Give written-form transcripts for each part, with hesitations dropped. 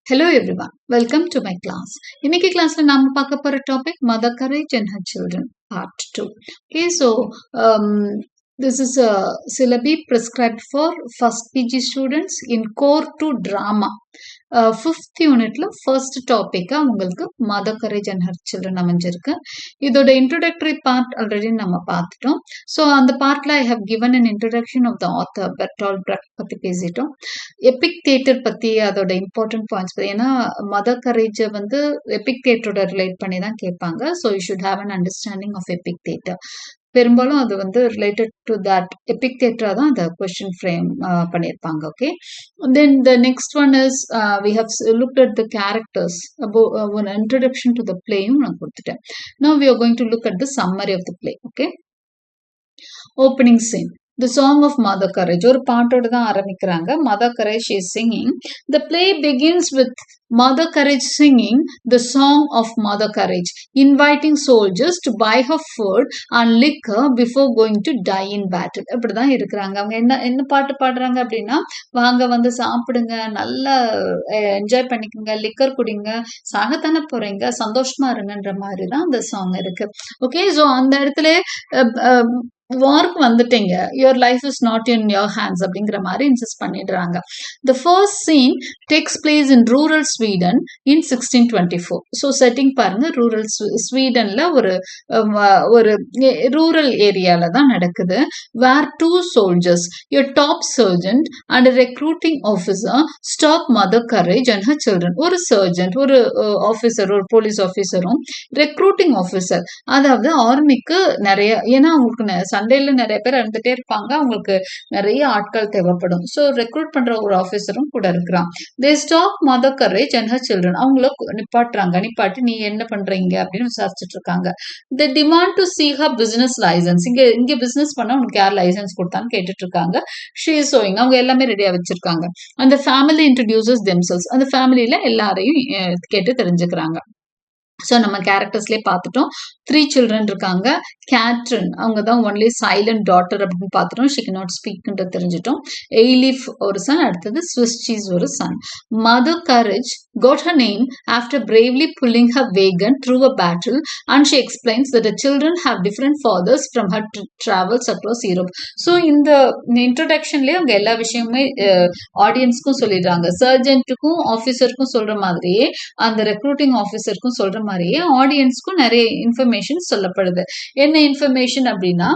Hello everyone, welcome to my class. இன்னைக்கு கிளாஸ்ல நாம பார்க்க போற topic mother courage and her children part 2. Okay, so um, this is a syllabi prescribed for first PG students in core 2 drama. Fifth யூனிட்ல first டாபிக்கா உங்களுக்கு Mother courage and her children அமைஞ்சிருக்கு. இதோட இன்ட்ரோடக்டரி பார்ட் ஆல்ரெடி நம்ம பார்த்துட்டோம். So அந்த பார்ட்ல I have given an introduction of the author Bertolt Brecht பத்தி பேசிட்டோம். எபிக் தியேட்டர் பத்தி அதோட இம்பார்ட்டன்ட் பாயிண்ட்ஸ் பத்தி, ஏன்னா மதர் கரேஜை வந்து எபிக் தியேட்டரோட ரிலேட் பண்ணி தான் கேட்பாங்க. So you should have an understanding of epic theatre. பெரும்பாலும் அது வந்து ரிலேட்டட் டு தட் எபிக் தியேட்டரா தான் அந்த கொஸ்டின் ஃப்ரேம் பண்ணியிருப்பாங்க. Okay, then the next one is we have looked at the characters. ஒரு இன்ட்ரடக்ஷன் டு த பிளேயும் நான் கொடுத்துட்டேன். Now we are going to look at the summary of the play. Okay, opening scene The Song of Mother Courage. ஒரு பாட்டோட தான் ஆரம்பிக்கிறாங்க. Mother Courage is singing. The play begins with Mother Courage singing the song of Mother Courage, inviting soldiers to buy her food and liquor before going to die in battle. அப்படிதான் இருக்கிறாங்க. அவங்க என்ன பாட்டு பாடுறாங்க அப்படின்னா, வாங்க வந்து சாப்பிடுங்க, நல்லா என்ஜாய் பண்ணிக்கோங்க, லிக்கர் குடிங்க, சாகத்தானே போறீங்க, சந்தோஷமா இருங்கன்ற மாதிரி தான் அந்த சாங் இருக்கு. ஓகே, ஸோ அந்த இடத்துல வார்க்கு வந்துட்டீங்க, your life is not in your hands அப்படிங்கிற மாதிரி இன்சிஸ்ட் பண்ணிடுறாங்க. The first scene takes place in rural Sweden in 1624. So setting பாருங்க, ரூரல் ஸ்வீடன்ல ஒரு ரூரல் ஏரியால தான் நடக்குது. Where two soldiers, your top sergeant and recruiting officer stop mother courage and her children. ஒரு சர்ஜென்ட், ஒரு ஆஃபீஸர், ஒரு போலீஸ் ஆஃபீஸரும் ரெக்ரூட்டிங் ஆஃபீஸர், அதாவது ஆர்மிக்கு நிறைய, ஏன்னா அவங்களுக்கு சண்டையில நிறைய பேர் இருந்துட்டே இருப்பாங்க, அவங்களுக்கு நிறைய ஆட்கள் தேவைப்படும். ஸோ ரெக்ரூட் பண்ற ஒரு ஆஃபீஸரும் கூட இருக்கிறான். They stop mother courage and her children. அவங்கள நிப்பாட்டி நீ என்ன பண்றீங்க அப்படின்னு விசாரிச்சுட்டு இருக்காங்க. They demand to see her business licence. இங்க பிசினஸ் பண்ண உனக்கு யார் லைசன்ஸ் கொடுத்தான்னு கேட்டுட்டு இருக்காங்க. She is showing. அவங்க எல்லாமே ரெடியா வச்சிருக்காங்க. அந்த ஃபேமிலி இன்ட்ரடியூசஸ் தெம்செல்ஸ். அந்த ஃபேமிலியில எல்லாரையும் கேட்டு தெரிஞ்சுக்கிறாங்க. ஸோ நம்ம கேரக்டர்ஸ்லேயே பார்த்துட்டோம். 3 சில்ட்ரன் இருக்காங்க. கேட்ரின், அவங்க தான் ஒன்லி சைலண்ட் டாட்டர் அப்படின்னு பார்த்துட்டோம். ஷி கேன் நாட் ஸ்பீக்ன்றது தெரிஞ்சிட்டோம். எய்லிஃப் ஒரு சன், அடுத்தது ஸ்விஸ் சீஸ் ஒரு son. Mother Courage got her name after bravely pulling her wagon through a battle, and she explains that the children have different fathers from her travels across Europe. So இந்த இன்ட்ரோடக்ஷன்லேயே அவங்க எல்லா விஷயமுமே ஆடியன்ஸ்க்கும் சொல்லிடுறாங்க. சர்ஜென்ட்டுக்கும் ஆஃபீஸருக்கும் சொல்ற மாதிரியே, அந்த recruiting ஆஃபீஸருக்கும் சொல்ற மாதிரியே ஆடியன்ஸ்க்கும் நிறைய இன்ஃபர்மேஷன் சொல்லப்படுது. என்ன இன்ஃபர்மேஷன் அப்படின்னா,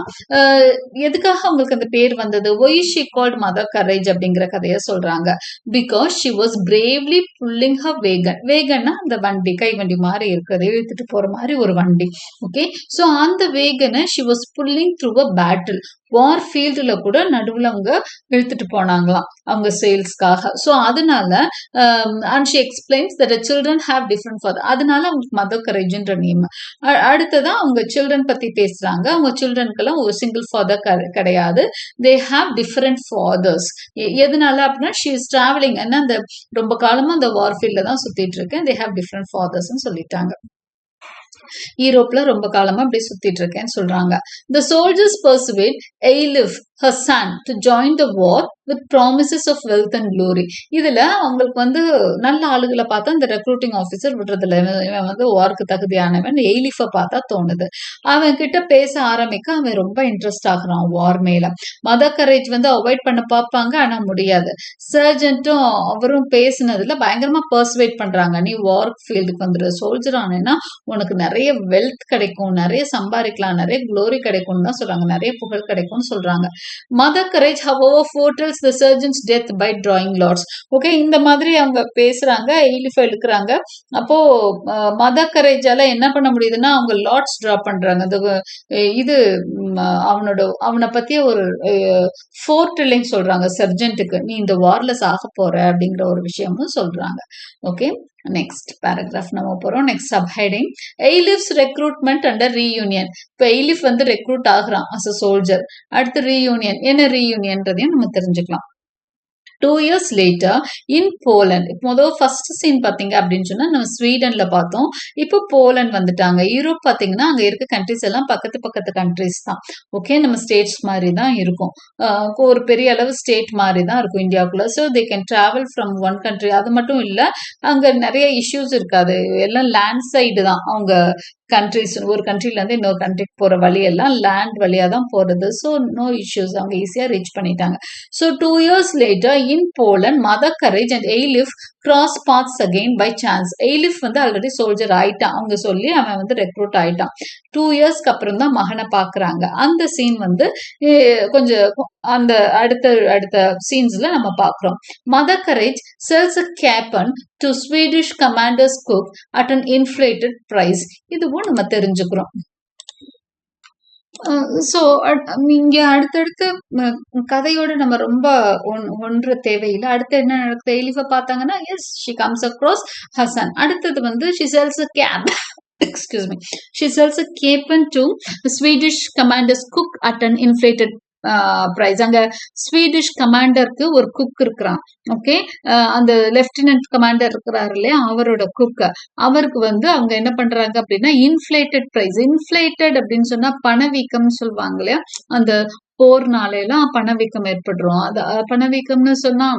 எதுக்காக அவங்களுக்கு அந்த பேர் வந்தது, why she called Mother Courage அப்படிங்கிற கதையை சொல்றாங்க. Because she was bravely pulling her wagon. வேகன்னா அந்த வண்டி, கை வண்டி மாதிரி இருக்கிறத இழுத்துட்டு போற மாதிரி ஒரு வண்டி. ஓகே, ஸோ அந்த வேகனை she was pulling through a battle. War ஃபீல்டுல கூட நடுவில் அவங்க இழுத்துட்டு போனாங்களாம் அவங்க சேல்ஸ்க்காக. ஸோ அதனால and she explains that children have different father. அதனால அவங்களுக்கு மதர் கரேஜ்ன்ற நேம். அடுத்ததான் அவங்க சில்ட்ரன் பத்தி பேசுறாங்க. அவங்க சில்ட்ரனுக்கெல்லாம் ஒரு சிங்கிள் ஃபாதர் கிடையாது. They have different fathers. எதனால அப்படின்னா, ஷி இஸ் டிராவலிங், ஏன்னா அந்த ரொம்ப காலமா அந்த வார் ஃபீல்ட்ல தான் சுத்திட்டு இருக்கேன். தே ஹாவ் டிஃப்ரெண்ட் ஃபாதர்ஸ்ன்னு சொல்லிட்டாங்க. யூரோப்ல ரொம்ப காலமா அப்படி சுத்திட்டு இருக்கேன்னு சொல்றாங்க. The soldiers persuade Eilif, her son, to join the war with promises of wealth and glory. இதுல அவங்களுக்கு வந்து நல்ல ஆளுகளை பார்த்தா இந்த ரெக்ரூட்டிங் ஆஃபீஸர் விடுறதுல, இவன் வந்து வார்க்கு தகுதியானவன் எய்லிஃபை பார்த்தா தோணுது. அவன் கிட்ட பேச ஆரம்பிக்க அவன் ரொம்ப இன்ட்ரெஸ்ட் ஆகுறான் வார் மேல. மதர் கரேஜ் வந்து அவாய்ட் பண்ண பார்ப்பாங்க, ஆனா முடியாது. சர்ஜென்ட்டும் அவரும் பேசினதுல பயங்கரமா பர்சுவேட் பண்றாங்க. நீ வார் ஃபீல்டுக்கு வந்துடு, சோல்ஜர் ஆனேன்னா உனக்கு நிறைய வெல்த் கிடைக்கும், நிறைய சம்பாதிக்கலாம், நிறைய குளோரி கிடைக்கும்னு தான் சொல்றாங்க, நிறைய புகழ் கிடைக்கும்னு சொல்றாங்க. Mother courage however foretells the surgeon's death by drawing lots. Okay, இந்த மாதிரி அவங்க பேசுறாங்க, எய்லிஃபை இழுக்கிறாங்க. அப்போ மதர் கரேஜால என்ன பண்ண முடியுதுன்னா, அவங்க லாட்ஸ் டிரா பண்றாங்க. இது அவனை பத்திய ஒரு ஃபோர்டெல்லிங் சொல்றாங்க சர்ஜென்ட்டுக்கு, நீ இந்த வார்ல சாக போற அப்படிங்கிற ஒரு விஷயமும் சொல்றாங்க. ஓகே, நெக்ஸ்ட் பேராகிராஃப் நம்ம போறோம். Next subheading, Eilif's recruitment under reunion. இப்போ எய்லிஃப் வந்து ரெக்ரூட் ஆகுறான் அஸ் அ சோல்ஜர். அடுத்து ரீயூனியன், என்ன ரீயூனியன்றதையும் நம்ம தெரிஞ்சுக்கலாம். 2 years later in Poland. முதல் ஃபர்ஸ்ட் சீன் பாத்தீங்க அப்படின்னு சொன்னா நம்ம ஸ்வீடன்ல பார்த்தோம். இப்போ போலண்ட் வந்துட்டாங்க. யூரோப் பாத்தீங்கன்னா அங்க இருக்க கண்ட்ரிஸ் எல்லாம் பக்கத்து பக்கத்து கண்ட்ரிஸ் தான். ஓகே, நம்ம ஸ்டேட்ஸ் மாதிரி தான் இருக்கும். ஒரு பெரிய அளவு ஸ்டேட் மாதிரி தான் இருக்கும் இந்தியாவுக்குள்ள. So they can travel from one country. அது மட்டும் இல்ல, அங்க நிறைய இஷ்யூஸ் இருக்காது. எல்லாம் லேண்ட் சைடு தான் அவங்க கண்ட்ரிஸ். ஒரு கண்ட்ரில இருந்து இன்னொரு கண்ட்ரிக்கு போற வழி எல்லாம் லேண்ட் வழியா தான் போறது. ஸோ நோ இஷ்யூஸ், அவங்க ஈஸியா ரீச் பண்ணிட்டாங்க. So 2 years later in Poland, Mother Courage and Eilif cross paths again by chance. Eilif வந்து ஆல்ரெடி சோல்ஜர் ஆயிட்டான், அவங்க சொல்லி அவன் வந்து ரெக்ரூட் ஆயிட்டான். 2 yearsக்கு அப்புறம் தான் மகனை பாக்குறாங்க. அந்த சீன் வந்து கொஞ்சம் அந்த அடுத்த அடுத்த சீன்ஸ்ல நம்ம பாக்குறோம். Mother courage sells a capon to Swedish commander's cook at an inflated price. இதுவும் நம்ம தெரிஞ்சுக்கிறோம். ஸோ இங்க அடுத்தடுத்து கதையோட நம்ம ரொம்ப ஒன்று தேவையில்லை. அடுத்து என்ன நடக்குது? எலிஃபை பார்த்தாங்கன்னா, yes she comes across Hassan. அடுத்தது வந்து she sells a cap excuse me, she sells a capon to Swedish commander's cook at an inflated price. அங்க ஸ்வீடிஷ் கமாண்டருக்கு ஒரு குக் இருக்கிறான். ஓகே, அந்த லெப்டினன்ட் கமாண்டர் இருக்கிறாரு இல்லையா, அவரோட குக். அவருக்கு வந்து அவங்க என்ன பண்றாங்க அப்படின்னா இன்ஃபிளேட்டட் பிரைஸ். இன்ஃபிளேட்டட் அப்படின்னு சொன்னா பணவீக்கம் சொல்லுவாங்க இல்லையா, அந்த போர்னால எல்லாம் பணவீக்கம் ஏற்படுறோம். அது பணவீக்கம்னு சொன்னா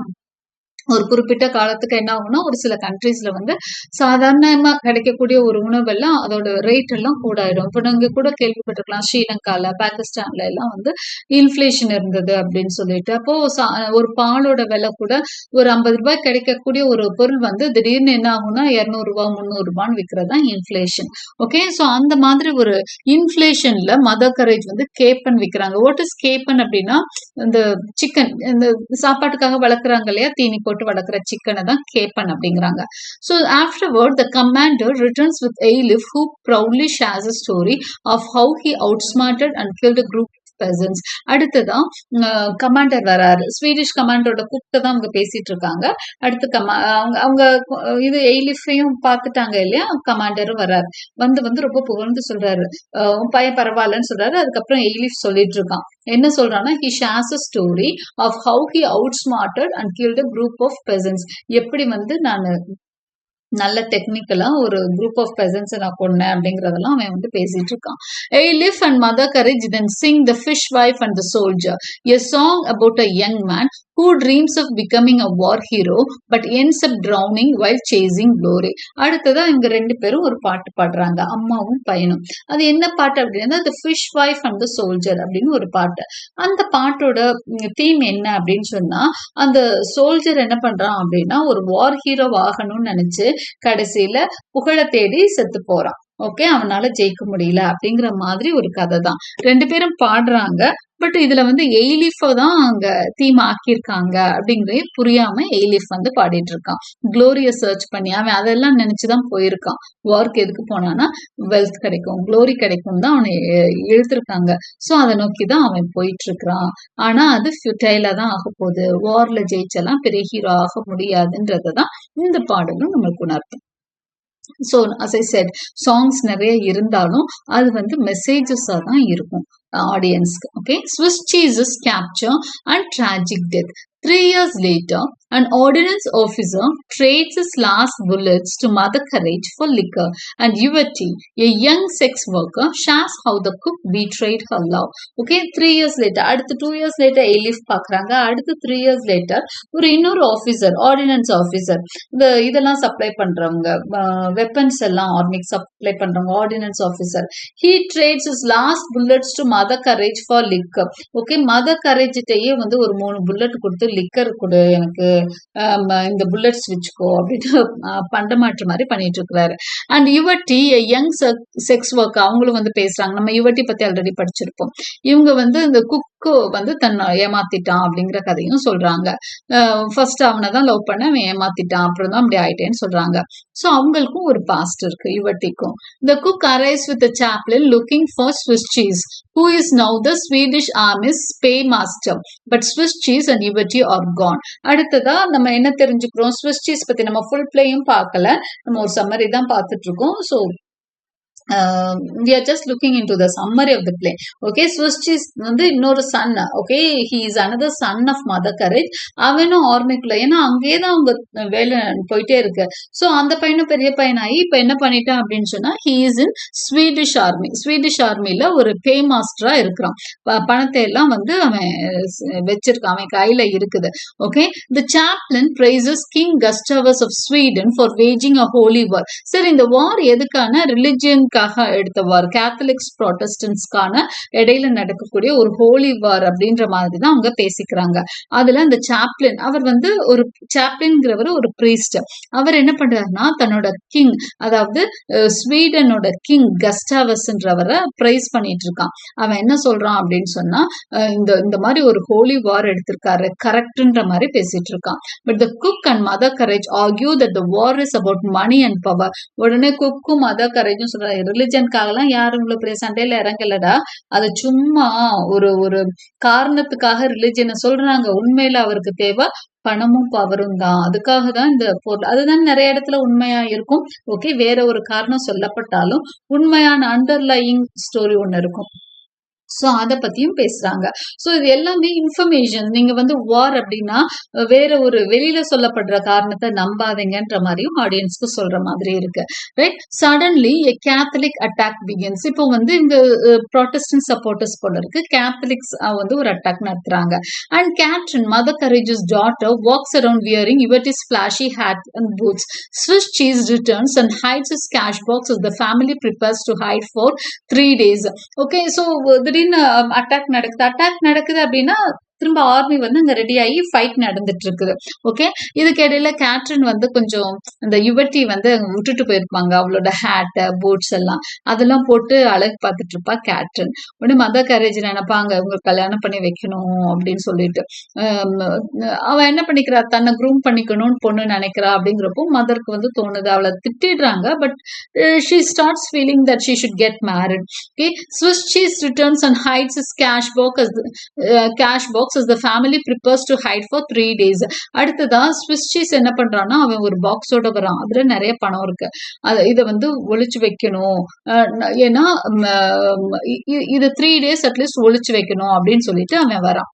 ஒரு குறிப்பிட்ட காலத்துக்கு என்ன ஆகும்னா, ஒரு சில கண்ட்ரீஸ்ல வந்து சாதாரணமா கிடைக்கக்கூடிய ஒரு உணவெல்லாம் அதோட ரேட் எல்லாம் கூட ஆயிடும். இப்போ நீங்க கூட கேள்விப்பட்டிருக்கலாம், ஸ்ரீலங்கால பாகிஸ்தான்ல எல்லாம் வந்து இன்ஃபிளேஷன் இருந்தது அப்படின்னு சொல்லிட்டு. அப்போ ஒரு பாலோட விலை கூட ஒரு 50 ரூபாய் கிடைக்கக்கூடிய ஒரு பொருள் வந்து திடீர்னு என்ன ஆகும்னா 200 ரூபாய் 300 ரூபான்னு விற்கிறது தான் இன்ஃபிளேஷன். ஓகே, ஸோ அந்த மாதிரி ஒரு இன்ஃபிளேஷன்ல மதர் கரேஜ் வந்து கேப்பன் விற்கிறாங்க. வாட் இஸ் கேப்பன் அப்படின்னா, இந்த சிக்கன், இந்த சாப்பாட்டுக்காக வளர்க்குறாங்க இல்லையா, தீனி போட்டு வளர்க்குற சிக்கனை தான் கேப்பன் அப்படிங்கிறாங்க. So afterward the commander returns with Eilif, who proudly shares a story of how he outsmarted and killed a group peasants. அடுத்ததான் கமாண்டர் வராரு. ஸ்வீடிஷ் கமாண்டரோட குக் தான் அவங்க பேசிட்டு இருக்காங்க. அடுத்து அவங்க இது எய்லிஃபையும் பார்த்துட்டாங்க இல்லையா, கமாண்டரும் வராரு. வந்து ரொம்ப புகழ்ந்து சொல்றாரு, பையன் பரவாயில்லன்னு சொல்றாரு. அதுக்கப்புறம் எய்லிஃப் சொல்லிட்டு இருக்கான். என்ன சொல்றான்னா, he shares a story of how he outsmarted and killed a group of peasants. எப்படி வந்து நான் நல்ல டெக்னிக்கலா ஒரு குரூப் ஆஃப் பெசன்ஸ் நான் கொன்னேன் அப்படிங்கறதெல்லாம் அவன் வந்து பேசிட்டு இருக்கான். Eilif and Mother Courage then sing The Fish Wife and the Soldier, a song about a young man who dreams of becoming a war hero but ends up drowning while chasing glory. அடுத்ததா இவங்க ரெண்டு பேரும் ஒரு பாட்டு பாடுறாங்க, அம்மாவும் பையனும். அது என்ன பாட்டு அப்படின்னா, The Fish Wife and the Soldier அப்படின்னு ஒரு பாட்டு. அந்த பாட்டோட தீம் என்ன அப்படின்னு சொன்னா, அந்த சோல்ஜர் என்ன பண்றான் அப்படின்னா, ஒரு வார் ஹீரோ ஆகணும்னு நினைச்சு கடைசியில புகழ தேடி செத்து போறான். ஓகே, அவனால ஜெயிக்க முடியல அப்படிங்கிற மாதிரி ஒரு கதை தான். ரெண்டு பேரும் பாடுறாங்க. பட் இதுல வந்து எய்லிஃப தான் அங்க தீம் ஆக்கியிருக்காங்க அப்படிங்கிறதே புரியாம எய்லிஃப் வந்து பாடிட்டு இருக்கான். குளோரிய சர்ச் பண்ணி அவன் அதெல்லாம் நினைச்சுதான் போயிருக்கான். வார்க்கு எதுக்கு போனான்னா, வெல்த் கிடைக்கும், குளோரி கிடைக்கும் தான் அவனை இழுத்திருக்காங்க. ஸோ அதை நோக்கி தான் அவன் போயிட்டு இருக்கிறான். ஆனா அது ஃபியூட்டைலா தான் ஆக போகுது. வார்ல ஜெயிச்செல்லாம் பெரிய ஹீரோ ஆக முடியாதுன்றதான் இந்த பாடலும் நம்மளுக்கு உணர்த்தும். So as I said, songs நிறைய இருந்தாலும் அது வந்து மெசேஜஸா தான் இருக்கும் ஆடியன்ஸ்க்கு. Okay, Swiss Cheese's capture and tragic death. 3 years later, an ordnance officer trades his last bullets to Mother Courage for liquor, and Yuvati, a young sex worker, shares how the cook betrayed her love. Okay, 3 years later, அடுத்து 2 years later Eilif பார்க்குறாங்க. அடுத்து 3 years later ஒரு இன்னொரு officer, ordinance officer, இதெல்லாம் supply பண்றவங்க, weapons எல்லாம் ஆர்மிக் supply பண்றவங்க, ordinance officer. He trades his last bullets to Mother Courage for liquor. Okay, Mother கரேஜ்கிட்டயே வந்து ஒரு 3 புல்லட் கொடுத்து லிக்கர் கொடு, எனக்கு இந்த புல்லட்ஸ் வச்சுக்கோ அப்படின்னு பண்டமாற்று மாதிரி பண்ணிட்டு இருக்கிறாரு. அண்ட் யுவட்டி, யங் செக்ஸ் ஒர்க், அவங்களும் வந்து பேசுறாங்க. நம்ம யுவட்டி பத்தி ஆல்ரெடி படிச்சிருப்போம். இவங்க வந்து இந்த குக்கு வந்து தன்னை ஏமாத்திட்டான் அப்படிங்கிற கதையும் சொல்றாங்க. ஃபர்ஸ்ட் அவனை தான் லவ் பண்ண, அவன் ஏமாத்திட்டான், அப்புறம் தான் அப்படி ஆயிட்டேன்னு சொல்றாங்க. ஸோ அவங்களுக்கும் ஒரு பாஸ்ட் இருக்கு, யுவட்டிக்கும். The cook arrives with a chaplain looking for Swiss cheese, who is now the Swedish Army's paymaster. But Swiss cheese and Yuvati are gone. அடுத்ததா நம்ம என்ன தெரிஞ்சுக்கிறோம், ஸ்விஸ் சீஸ் பத்தி நம்ம ஃபுல் பிளேயும் பார்க்கல, நம்ம ஒரு சம்மரி தான் பார்த்துட்டு இருக்கோம். So we are just looking into the summary of the play. Okay, Swishchi வந்து இன்னொரு son. Okay, he is another son of Mother Courage. அவனும் ஆர்மிக்குள்ள, ஏன்னா அங்கேயே தான் அவங்க வேலை போயிட்டே இருக்கு. ஸோ அந்த பையனும் பெரிய பையனாகி இப்போ என்ன பண்ணிட்டான் அப்படின்னு சொன்னா, he is in Swedish army. Swedish ஆர்மில ஒரு பே மாஸ்டரா இருக்கிறான். பணத்தை எல்லாம் வந்து அவன் வச்சிருக்கான், அவன் கையில இருக்குது. Okay, the chaplain praises King Gustavus of Sweden for waging a holy war. சரி, இந்த வார் எதுக்கான? ரிலிஜியனுக்காக எடுத்த வார், கேத்தலிக்ஸ் ப்ராட்டஸ்டன்ஸ்க்கான இடையில நடக்கக்கூடிய ஒரு ஹோலி வார் அப்படின்ற மாதிரி தான் அவங்க பேசிக்கிறாங்க. அதுல அந்த சாப்ளின், அவர் வந்து ஒரு சாப்ளின்ங்கிறவர் ஒரு பிரீஸ்ட். அவர் என்ன பண்றாருன்னா, தன்னோட கிங், அதாவது ஸ்வீடனோட கிங் கஸ்டாவஸ்ன்றவரை பிரைஸ் பண்ணிட்டு இருக்கான். அவன் என்ன சொல்றான் அப்படின்னு சொன்னா, இந்த இந்த மாதிரி ஒரு ஹோலி வார் எடுத்திருக்காரு, கரெக்ட்ன்ற மாதிரி பேசிட்டு இருக்கான். But the cook and mother courage argue that the war is about money and power. உடனே குக்கும் மதர் கரேஜும் சொல்றாரு, ரிலிஜனுக்காகலாம் யாரும் இவ்வளவு பெரிய சண்டையில இறங்கலடா, அது சும்மா ஒரு ஒரு காரணத்துக்காக ரிலிஜனை சொல்றாங்க. உண்மையில அவருக்கு தேவை பணமும் பவரும் தான். அதுக்காக தான் இந்த போர். அதுதான் நிறைய இடத்துல உண்மையா இருக்கும். ஓகே, வேற ஒரு காரணம் சொல்லப்பட்டாலும் உண்மையான அண்டர்லையிங் ஸ்டோரி ஒண்ணு இருக்கும். ஸோ அதை பத்தியும் பேசுறாங்க. ஸோ இது எல்லாமே இன்ஃபர்மேஷன். நீங்க வந்து வார் அப்படின்னா வேற ஒரு வெளியில சொல்லப்படுற காரணத்தை நம்பாதீங்கன்ற மாதிரியும் ஆடியன்ஸ்க்கு சொல்ற மாதிரி இருக்கு. Right, suddenly a Catholic attack begins. இப்போ வந்து இந்த ப்ராட்டஸ்டன்ட் சப்போர்ட்டர்ஸ் போல இருக்கு, கேத்தலிக்ஸ் வந்து ஒரு அட்டாக் நடத்துறாங்க. And Kattrin, Mother Courage's daughter, walks around wearing Yvette's flashy hat and boots. Swiss Cheese returns and hides his cash box as the family prepares to hide for 3 days. Okay, so திடீர்னு attack நடக்குது அப்படின்னா திரும்ப army வந்து அங்க ready ஆகி fight நடந்துட்டு இருக்குது. Okay, இதுக்கு இடையில கேட்ரின் வந்து கொஞ்சம் அந்த யுவர்ட்டி வந்து விட்டுட்டு போயிருப்பாங்க, அவளோட ஹேட் பூட்ஸ் எல்லாம் அதெல்லாம் போட்டு அழகு பார்த்துட்டு இருப்பா கேட்ரின். உடனே மதர் கரேஜ் நினைப்பாங்க, இவங்க கல்யாணம் பண்ணி வைக்கணும் அப்படின்னு சொல்லிட்டு. அவ என்ன பண்ணிக்கிறா, தன்னை க்ரூம் பண்ணிக்கணும்னு பொண்ணு நினைக்கிறா. அப்படிங்கிறப்போ மதருக்கு வந்து தோணுது, அவளை திட்டிடுறாங்க. But she starts feeling that she should get married. Okay, Swiss Cheese returns and hides his cash box as the family prepares to hide for 3 days. அடுத்ததா ஸ்விஸ் சீஸ் என்ன பண்றான்னா, அவன் ஒரு பாக்ஸோட வரான். அதுல நிறைய பணம் இருக்கு, இதை வந்து ஒளிச்சு வைக்கணும். ஏன்னா இது 3 days அட்லீஸ்ட் ஒளிச்சு வைக்கணும் அப்படின்னு சொல்லிட்டு அவன் வரான்.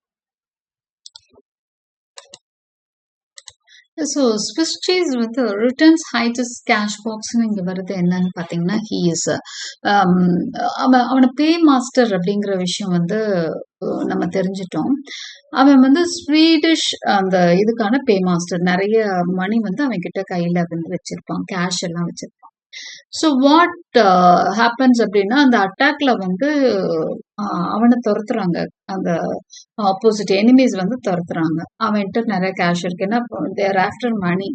ஸோ ஸ்விஸ் சீஸ் வந்து ரிட்டர்ன்ஸ் ஹைட்ஸ் கேஷ் பாக்ஸ்ன்னு இங்கே வருது. என்னன்னு பார்த்தீங்கன்னா, ஹீ இஸ் அவனை பே மாஸ்டர் அப்படிங்கிற விஷயம் வந்து நம்ம தெரிஞ்சிட்டோம். அவன் வந்து ஸ்வீடிஷ் அந்த இதுக்கான பே மாஸ்டர். நிறைய மணி வந்து அவன் கிட்ட கையில வந்து வச்சிருப்பான், கேஷ் எல்லாம் வச்சிருப்பான். ஸோ வாட் ஹேப்பன்ஸ் அப்படின்னா, அந்த அட்டாக்ல வந்து அவனை துரத்துறாங்க, அந்த ஆப்போசிட் எனிமீஸ் வந்து துரத்துறாங்க. அவன்கிட்ட நிறைய கேஷ் இருக்கு, ஏன்னா தேர் ஆஃப்டர் மணி.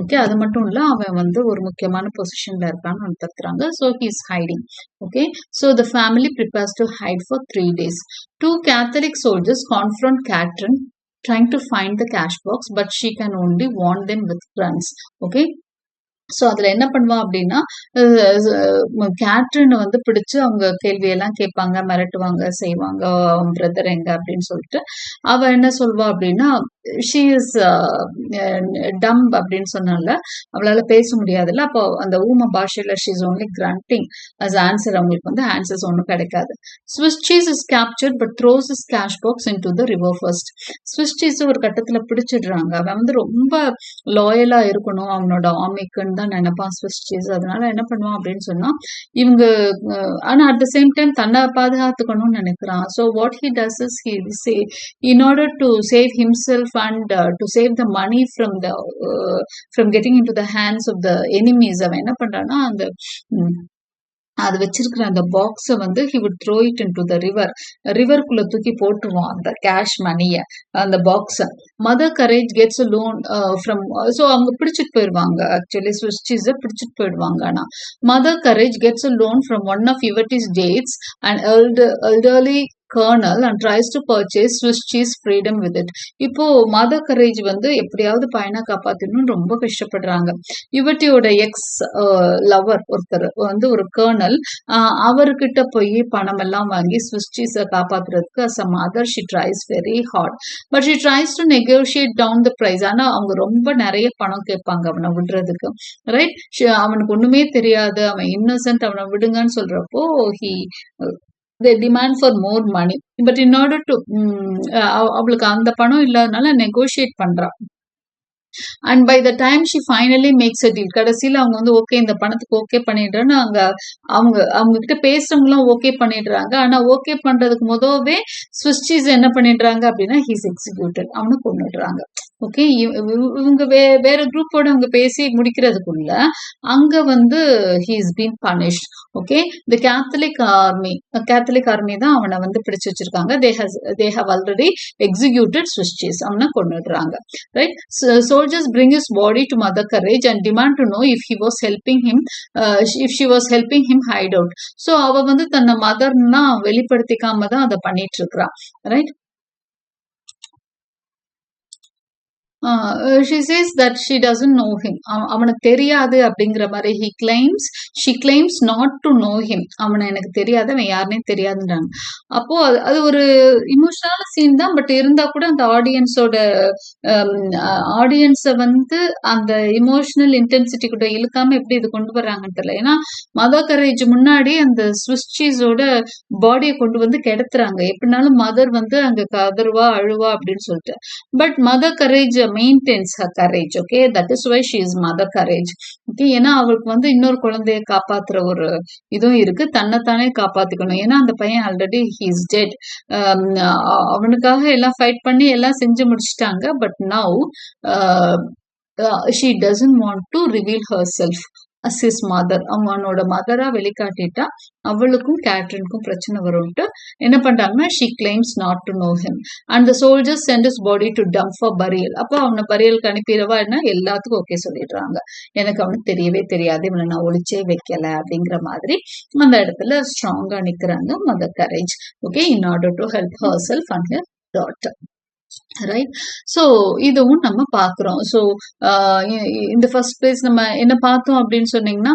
ஓகே, அது மட்டும் இல்ல, அவன் வந்து ஒரு முக்கியமான பொசிஷன்ல இருக்கான்னு அவன் துரத்துறாங்க. So he is hiding. Okay, so the family prepares to hide for 3 days. 2 Catholic soldiers confront Catherine trying to find the cash box, but she can only warn them with guns. Okay, so அதுல என்ன பண்ணுவான் அப்படின்னா, கேட்ரினை வந்து பிடிச்சு அவங்க கேள்வியெல்லாம் கேட்பாங்க, மிரட்டுவாங்க, செய்வாங்க, அவன் பிரதர் எங்க அப்படின்னு சொல்லிட்டு. அவ என்ன சொல்வா அப்படின்னா, ஷீ இஸ் டம்ப் அப்படின்னு சொன்னால, அவளால பேச முடியாதுல்ல. அப்போ அந்த ஊம பாஷையில she is only grunting as answer. அவங்களுக்கு வந்து ஆன்சர்ஸ் ஒன்றும் கிடைக்காது. Swiss Cheese is captured but throws his cash box into the river first. Swiss cheese ஒரு கட்டத்துல பிடிச்சிடுறாங்க. அவன் வந்து ரொம்ப லாயலா இருக்கணும் அவனோட ஆர்மிக்குன்னு தான் நினைப்பான் ஸ்விஸ் சீஸ். அதனால என்ன பண்ணுவான் அப்படின்னு சொன்னா, இவங்க ஆனா அட் த சேம் டைம் தன்னை பாதுகாத்துக்கணும்னு நினைக்கிறான். So what he does is he say in order to save himself and to save the money from getting into the hands of the enemies, அவன் என்ன பண்றான்னா, அந்த அது வச்சிருக்கிற அந்த பாக்ஸை வந்து he would throw it into the ரிவருக்குள்ள தூக்கி போட்டுருவான் அந்த கேஷ் மணியை, அந்த பாக்ஸை. Mother courage gets a loan from, so அவங்க பிடிச்சிட்டு போயிடுவாங்க. ஆக்சுவலி ஸ்விஸ் சீஸை பிடிச்சிட்டு போயிடுவாங்க. ஆனால் mother courage gets a loan from one of Iveti's dates, an elderly kernel and tries to purchase Swiss cheese freedom with it. இப்போ mother Courage வந்து எப்படியாவது பையனை காப்பாத்தணும்னு ரொம்ப கஷ்டப்படுறாங்க. யுவதியோட எக்ஸ் லவர் ஒருத்தர் வந்து ஒரு கர்னல், அவர்கிட்ட போய் பணம் எல்லாம் வாங்கி ஸ்விஸ் சீஸை காப்பாத்துறதுக்கு as a mother she tries very hard, but she tries to negotiate down the price. ஆனா அவங்க ரொம்ப நிறைய பணம் கேட்பாங்க அவனை விடுறதுக்கு, ரைட்? அவனுக்கு ஒண்ணுமே தெரியாது, அவன் இன்னசென்ட், அவனை விடுங்கன்னு சொல்றப்போ he they demand for more money, but in order to அவளுக்கு அந்த பணம் இல்லாதனால நெகோஷியேட் பண்றா. And by the time she finally makes a deal. கடைசியில் அவங்க வந்து ஓகே இந்த பணத்துக்கு ஓகே பண்ணிடுறேன்னு அவங்க கிட்ட பேசுறவங்களும் ஓகே பண்ணிடுறாங்க. ஆனா ஓகே பண்றதுக்கு முதவே ஸ்விஸ் சீஸ் என்ன பண்ணிடுறாங்க அப்படின்னா ஹீஸ் எக்ஸிக்யூட்டட், அவனை கொண்டுடுறாங்க. ஓகே, இவங்க வேற குரூப்போட அவங்க பேசி முடிக்கிறதுக்குள்ள அங்க வந்து he's been punished. Okay, the Catholic army தான் அவனை வந்து பிடிச்சு வச்சிருக்காங்க. They have already executed Swiss cheese, அவனை கொண்டுடுறாங்க, right? Soldiers bring his body to Mother Courage and demand to know if he was helping him, if she was helping him hide out. So அவ வந்து தன்னை மதர்னா வெளிப்படுத்திக்காம தான் அதை பண்ணிட்டு இருக்கா, right? She says that she doesn't know him. அவனுக்கு தெரியாது அப்படிங்கிற மாதிரி she claims not to know him. அவனை எனக்கு தெரியாது, அவன் யாருன்னே தெரியாதுன்றாங்க. அப்போ அது ஒரு இமோஷனலான சீன் தான், பட் இருந்தா கூட அந்த ஆடியன்ஸை வந்து அந்த இமோஷனல் இன்டென்சிட்டி கூட இழுக்காம எப்படி இது கொண்டு வர்றாங்கன்னு தெரியல. ஏன்னா மதர் கரேஜ் முன்னாடி அந்த ஸ்விஸ் சீஸோட பாடியை கொண்டு வந்து கெடுத்துறாங்க. எப்படினாலும் மதர் வந்து அங்க கதறுவா அழுவா அப்படின்னு சொல்லிட்டு, but mother courage maintains her courage. Okay, that is why she is Mother Courage. Okay, ஏன்னா அவளுக்கு வந்து இன்னொரு குழந்தைய காப்பாத்துற ஒரு இதுவும் இருக்கு, தன்னைத்தானே காப்பாத்திக்கணும். ஏன்னா அந்த பையன் ஆல்ரெடி he is dead. அவனுக்காக எல்லாம் ஃபைட் பண்ணி எல்லாம் செஞ்சு முடிச்சிட்டாங்க. But now she doesn't want to reveal herself as his mother. அவனோட மதரா வெளிக்காட்டிட்டா அவளுக்கும் கேட்ரினுக்கும் பிரச்சனை வரும்ட்டு என்ன பண்றாங்கன்னா she claims not to know him and the soldiers send his body to dump for burial. அப்போ அவனை பரியலுக்கு அனுப்பிடுவா, என்ன எல்லாத்துக்கும் ஓகே சொல்லிடுறாங்க. எனக்கு அவனுக்கு தெரியவே தெரியாது, இவனை நான் ஒளிச்சே வைக்கல அப்படிங்கிற மாதிரி அந்த இடத்துல ஸ்ட்ராங்கா நிக்கிறாங்க mother courage. Okay, in order to help herself and her daughter. Right? So இதுவும் நம்ம பார்க்குறோம். ஸோ இந்த ஃபர்ஸ்ட் பிளேஸ் நம்ம என்ன பார்த்தோம் அப்படின்னு சொன்னீங்கன்னா,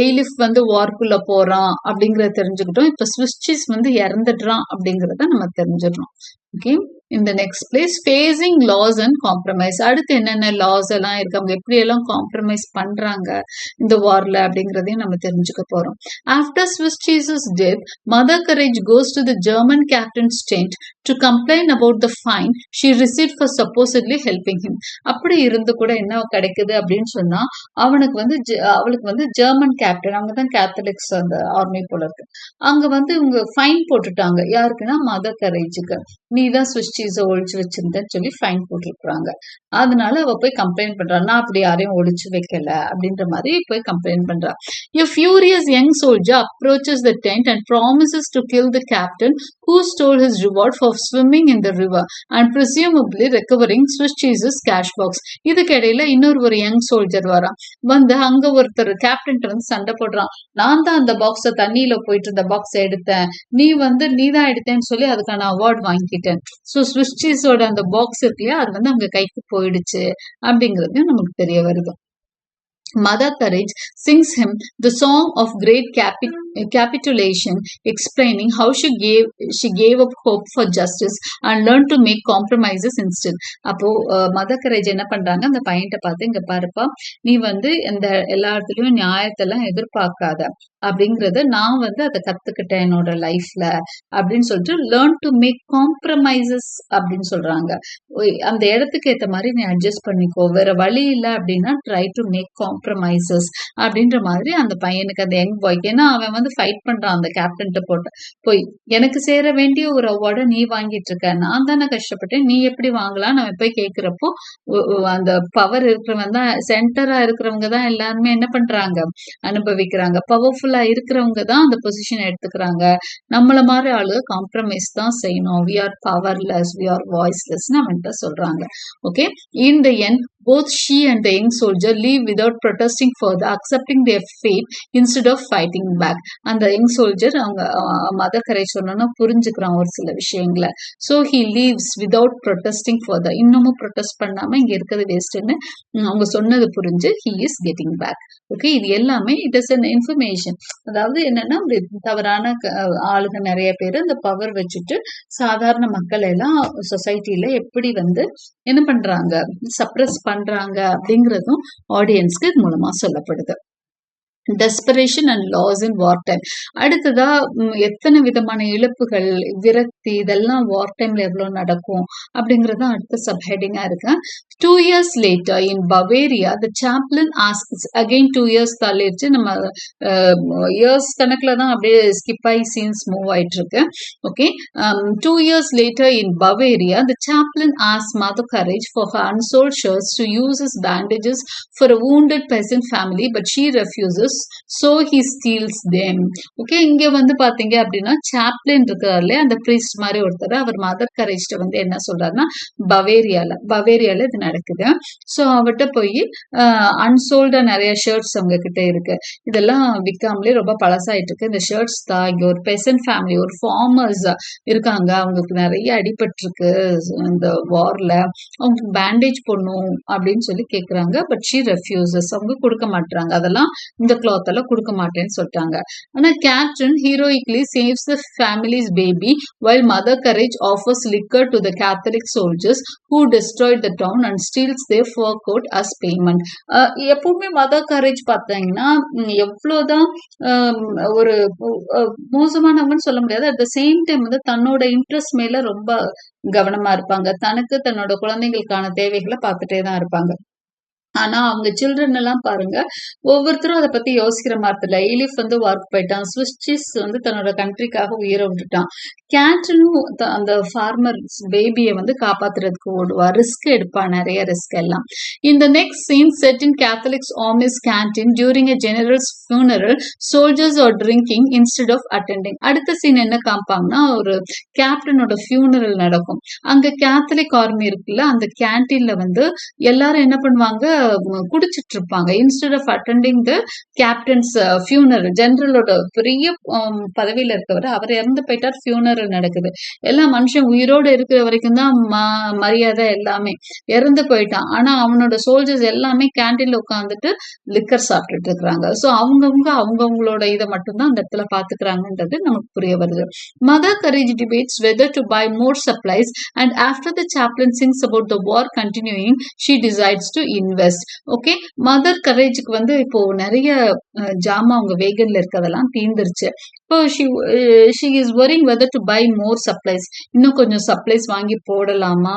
எய்லிஃப் வந்து வார்க்குள்ள போறான் அப்படிங்கிறத தெரிஞ்சுக்கிட்டோம். இப்போ ஸ்விஸ் சீஸ் வந்து இறந்துடுறான் அப்படிங்கிறத நம்ம தெரிஞ்சிடறோம். ஓகே, இந்த next place facing loss and compromise. அடுத்து என்னென்ன லாஸ் எல்லாம் இருக்கு, அவங்க எப்படி எல்லாம் காம்ப்ரமைஸ் பண்றாங்க இந்த வார்ல அப்படிங்கிறதையும் நம்ம தெரிஞ்சுக்க போறோம். After Swiss Cheese's death, Mother Courage goes to the German captain's tent to complain about the fine she received for supposedly helping him. அப்படி இருந்து கூட என்ன கிடைக்குது அப்படின்னு சொன்னா, அவளுக்கு வந்து ஜெர்மன் கேப்டன், அவங்க தான் கேத்தலிக்ஸ் அந்த ஆர்மி போல இருக்கு, அங்க வந்து இவங்க ஃபைன் போட்டுட்டாங்க. யாருக்குன்னா மதர் கரேஜுக்கு, நீ தான் ஸ்விஸ் சீஸை ஒழிச்சு வச்சிருந்தேன்னு சொல்லி ஃபைன் போட்டிருக்காங்க. அதனால அவ போய் கம்ப்ளைண்ட் பண்றா, நான் அப்படி யாரையும் ஒழிச்சு வைக்கல அப்படின்ற மாதிரி போய் கம்ப்ளைண்ட் பண்றா. A furious young soldier approaches the tent and promises to kill the captain who stole his reward for swimming in the river and presumably recovering Swiss cheese's cash box. இதுக்கிடையில இன்னொரு யங் சோல்ஜர் வரான், வந்து அங்க ஒருத்தர் captain வந்து சண்டை போடுறான். நான் தான் அந்த பாக்ஸ தண்ணியில போயிட்டு இருந்த பாக்ஸ எடுத்தேன், நீ தான் எடுத்தேன்னு சொல்லி அதுக்கான அவார்ட் வாங்கிட்டேன். ஸோ ஸ்விஸ் சீஸோட அந்த பாக்ஸ் இருக்கு இல்லையா, அது வந்து அவங்க கைக்கு போயிடுச்சு அப்படிங்கிறதையும் நமக்கு தெரிய வருது. Mother Courage sings him the song of great capitulation, explaining how she gave up hope for justice and learned to make compromises instead. அப்போ மதர் கரேஜ் என்ன பண்றாங்க, அந்த பையன்கிட்ட பார்த்து, இங்க பாருப்பா, நீ வந்து இந்த எல்லா இடத்துலயும் நியாயத்தெல்லாம் எதிர்பார்க்காத அப்படிங்கறத நான் வந்து அதை கத்துக்கிட்டேன் என்னோட லைஃப்ல அப்படின்னு சொல்லிட்டு லேர்ன் டு மேக் காம்ப்ரமைசஸ் அப்படின்னு சொல்றாங்க. அந்த இடத்துக்கு ஏற்ற மாதிரி நீ அட்ஜஸ்ட் பண்ணிக்கோ, வேற வழி இல்லை அப்படின்னா ட்ரை டு மேக் காம்ப்ரமைசஸ் அப்படின்ற மாதிரி அந்த பையனுக்கு, அந்த யங் பாய்க்கு, ஏன்னா அவன் வந்து ஃபைட் பண்றான் அந்த கேப்டன்ட்ட போய் எனக்கு சேர வேண்டிய ஒரு அவார்டை நீ வாங்கிட்டு இருக்க, நான் தானே கஷ்டப்பட்டேன், நீ எப்படி வாங்கலாம் நம்ம போய் கேட்கிறப்போ அந்த பவர் இருக்கிறவங்க தான், சென்டரா இருக்கிறவங்க தான் எல்லாருமே என்ன பண்றாங்க, அனுபவிக்கிறாங்க. பவர்ஃபுல்லா இருக்கிறவங்க தான் அந்த பொசிஷன் எடுத்துக்கிறாங்க. நம்மள மாதிரி ஆளு காம்ப்ரமைஸ் தான் செய்யணும். We are powerless, we are voiceless அவன்கிட்ட சொல்றாங்க. Okay, in the end Both she and the young soldier leave without protesting further, accepting their fate instead of fighting back. அந்த யங் சோல்ஜர் அவங்க மதர் கரேஜ் சொன்னா புரிஞ்சுக்கிறான் ஒரு சில விஷயங்களை. So he leaves without protesting further, இன்னமும் protest பண்ணாம இங்க இருக்கிறது வேஸ்ட்னு அவங்க சொன்னது புரிஞ்சு he is getting back. Okay, இது எல்லாமே இட் இஸ் அன் இன்ஃபர்மேஷன். அதாவது என்னன்னா தவறான ஆளுங்க நிறைய பேர் அந்த பவர் வச்சுட்டு சாதாரண மக்கள் எல்லாம் சொசைட்டில எப்படி வந்து என்ன பண்றாங்க, சப்ரஸ் பண்றாங்க அப்படிங்கறதும் ஆடியன்ஸ்க்கு இது மூலமா சொல்லப்படுது. Desperation and loss in war time. அடுத்ததா எத்தனை விதமான இழப்புகள், விரக்தி, இதெல்லாம் வார் டைம்ல எவ்வளவு நடக்கும் அப்படிங்கறது அடுத்த சப்ஹெட்டிங்கா இருக்கு. 2 years later in Bavaria, the chaplain asks again 2 years தள்ளிடுச்சு, நம்ம இயர்ஸ் கணக்குல தான் அப்படியே ஸ்கிப் ஆகி சீன்ஸ் மூவ் ஆயிட்டு இருக்கு. Okay, 2 years later in Bavaria, the chaplain asks Mother Courage for her unsold shirts to use as bandages for a wounded peasant family, but she refuses. So he steals them. Okay, இங்க வந்து பாத்தீங்க அப்படின்னா Chaplin இருக்காருல்ல, அந்த priest மாதிரி ஒருத்தர், அவர் mother கரேஜ்ட வந்து என்ன சொல்றாருன்னா பவேரியால இது நடக்குது. ஸோ அவர்கிட்ட போய் அன்சோல்டா நிறைய ஷர்ட்ஸ் அவங்க கிட்ட இருக்கு, இதெல்லாம் விற்காமலே ரொம்ப பழசாயிட்டு இருக்கு, இந்த ஷர்ட்ஸ் தான். இங்க ஒரு பெசன்ட் ஃபேமிலி, ஒரு ஃபார்மர்ஸ் இருக்காங்க, அவங்களுக்கு நிறைய அடிபட்டு இருக்கு இந்த வார்ல, அவங்களுக்கு பேண்டேஜ் பண்ணும் அப்படின்னு சொல்லி கேக்குறாங்க. பட் ஷி ரெஃப்யூசஸ், அவங்க கொடுக்க மாட்டாங்க, அதெல்லாம் இந்த கிளாத் எல்லாம் கொடுக்க மாட்டேன்னு சொல்லிட்டாங்க. ஆனா Kattrin heroically saves the family's baby while Mother Courage offers liquor to the Catholic soldiers who destroyed the town and steals their fur coat as payment. எப்பவுமே மதர் கரேஜ் பார்த்தீங்கன்னா எவ்வளவுதான் ஒரு மோசமானவங்கன்னு சொல்ல முடியாது, அட் த சேம் டைம் வந்து தன்னோட interest மேல ரொம்ப கவனமா இருப்பாங்க, தனக்கு தன்னோட குழந்தைகளுக்கான தேவைகளை பார்த்துட்டே தான் இருப்பாங்க. ஆனா அவங்க சில்ட்ரன் எல்லாம் பாருங்க, ஒவ்வொருத்தரும் அதை பத்தி யோசிக்கிற மாதிரி இல்ல. எலிஃப் வந்து ஒர்க் போயிட்டான், ஸ்விட்சிஸ் வந்து தன்னோட கண்ட்ரிக்காக உயிரை விட்டுட்டான். கேட்ரினும் அந்த ஃபார்மர் பேபியை வந்து காப்பாத்துறதுக்கு ஓடுவா, ரிஸ்க் எடுப்பா, நிறைய ரிஸ்க் எல்லாம். இந்த next scene set in Catholics army's canteen during a general's funeral, soldiers are drinking instead of attending. அடுத்த சீன் என்ன காமிப்பாங்கன்னா, ஒரு கேப்டனோட ஃபியூனரல் நடக்கும். அங்க கேத்தலிக் ஆர்மி இருக்குல்ல, அந்த கேன்டீன்ல வந்து எல்லாரும் என்ன பண்ணுவாங்க, குடிச்சிட்டு இருப்பாங்க. Instead of attending the captain's funeral, ஜெனரலோட பெரிய பதவியில இருக்கவர், அவர் இறந்து போயிட்டார், ஃபியூனரல் நடக்குது. எல்லா மனுஷன் உயிரோடு இருக்கிற வரைக்கும் தான் மரியாதை, எல்லாமே இறந்து போயிட்டான். ஆனா அவனோட சோல்ஜர்ஸ் எல்லாமே கேன்டீன்ல உட்காந்துட்டு லிக்கர் சாப்பிட்டுட்டு இருக்கிறாங்க. ஸோ அவங்கவுங்களோட இதை மட்டும்தான் அந்த இடத்துல பாத்துக்கிறாங்கன்றது நமக்கு புரிய வருது. Mother Courage debates whether to buy more supplies and after the chaplain sings about the war continuing she decides to invest. Okay, Mother கரேஜுக்கு வந்து இப்போ நிறைய ஜாமா அவங்க வேகன்ல இருக்கிறதெல்லாம் தீந்துருச்சு. இப்போ she is worrying whether to buy more supplies. இன்னும் கொஞ்சம் சப்ளைஸ் வாங்கி போடலாமா,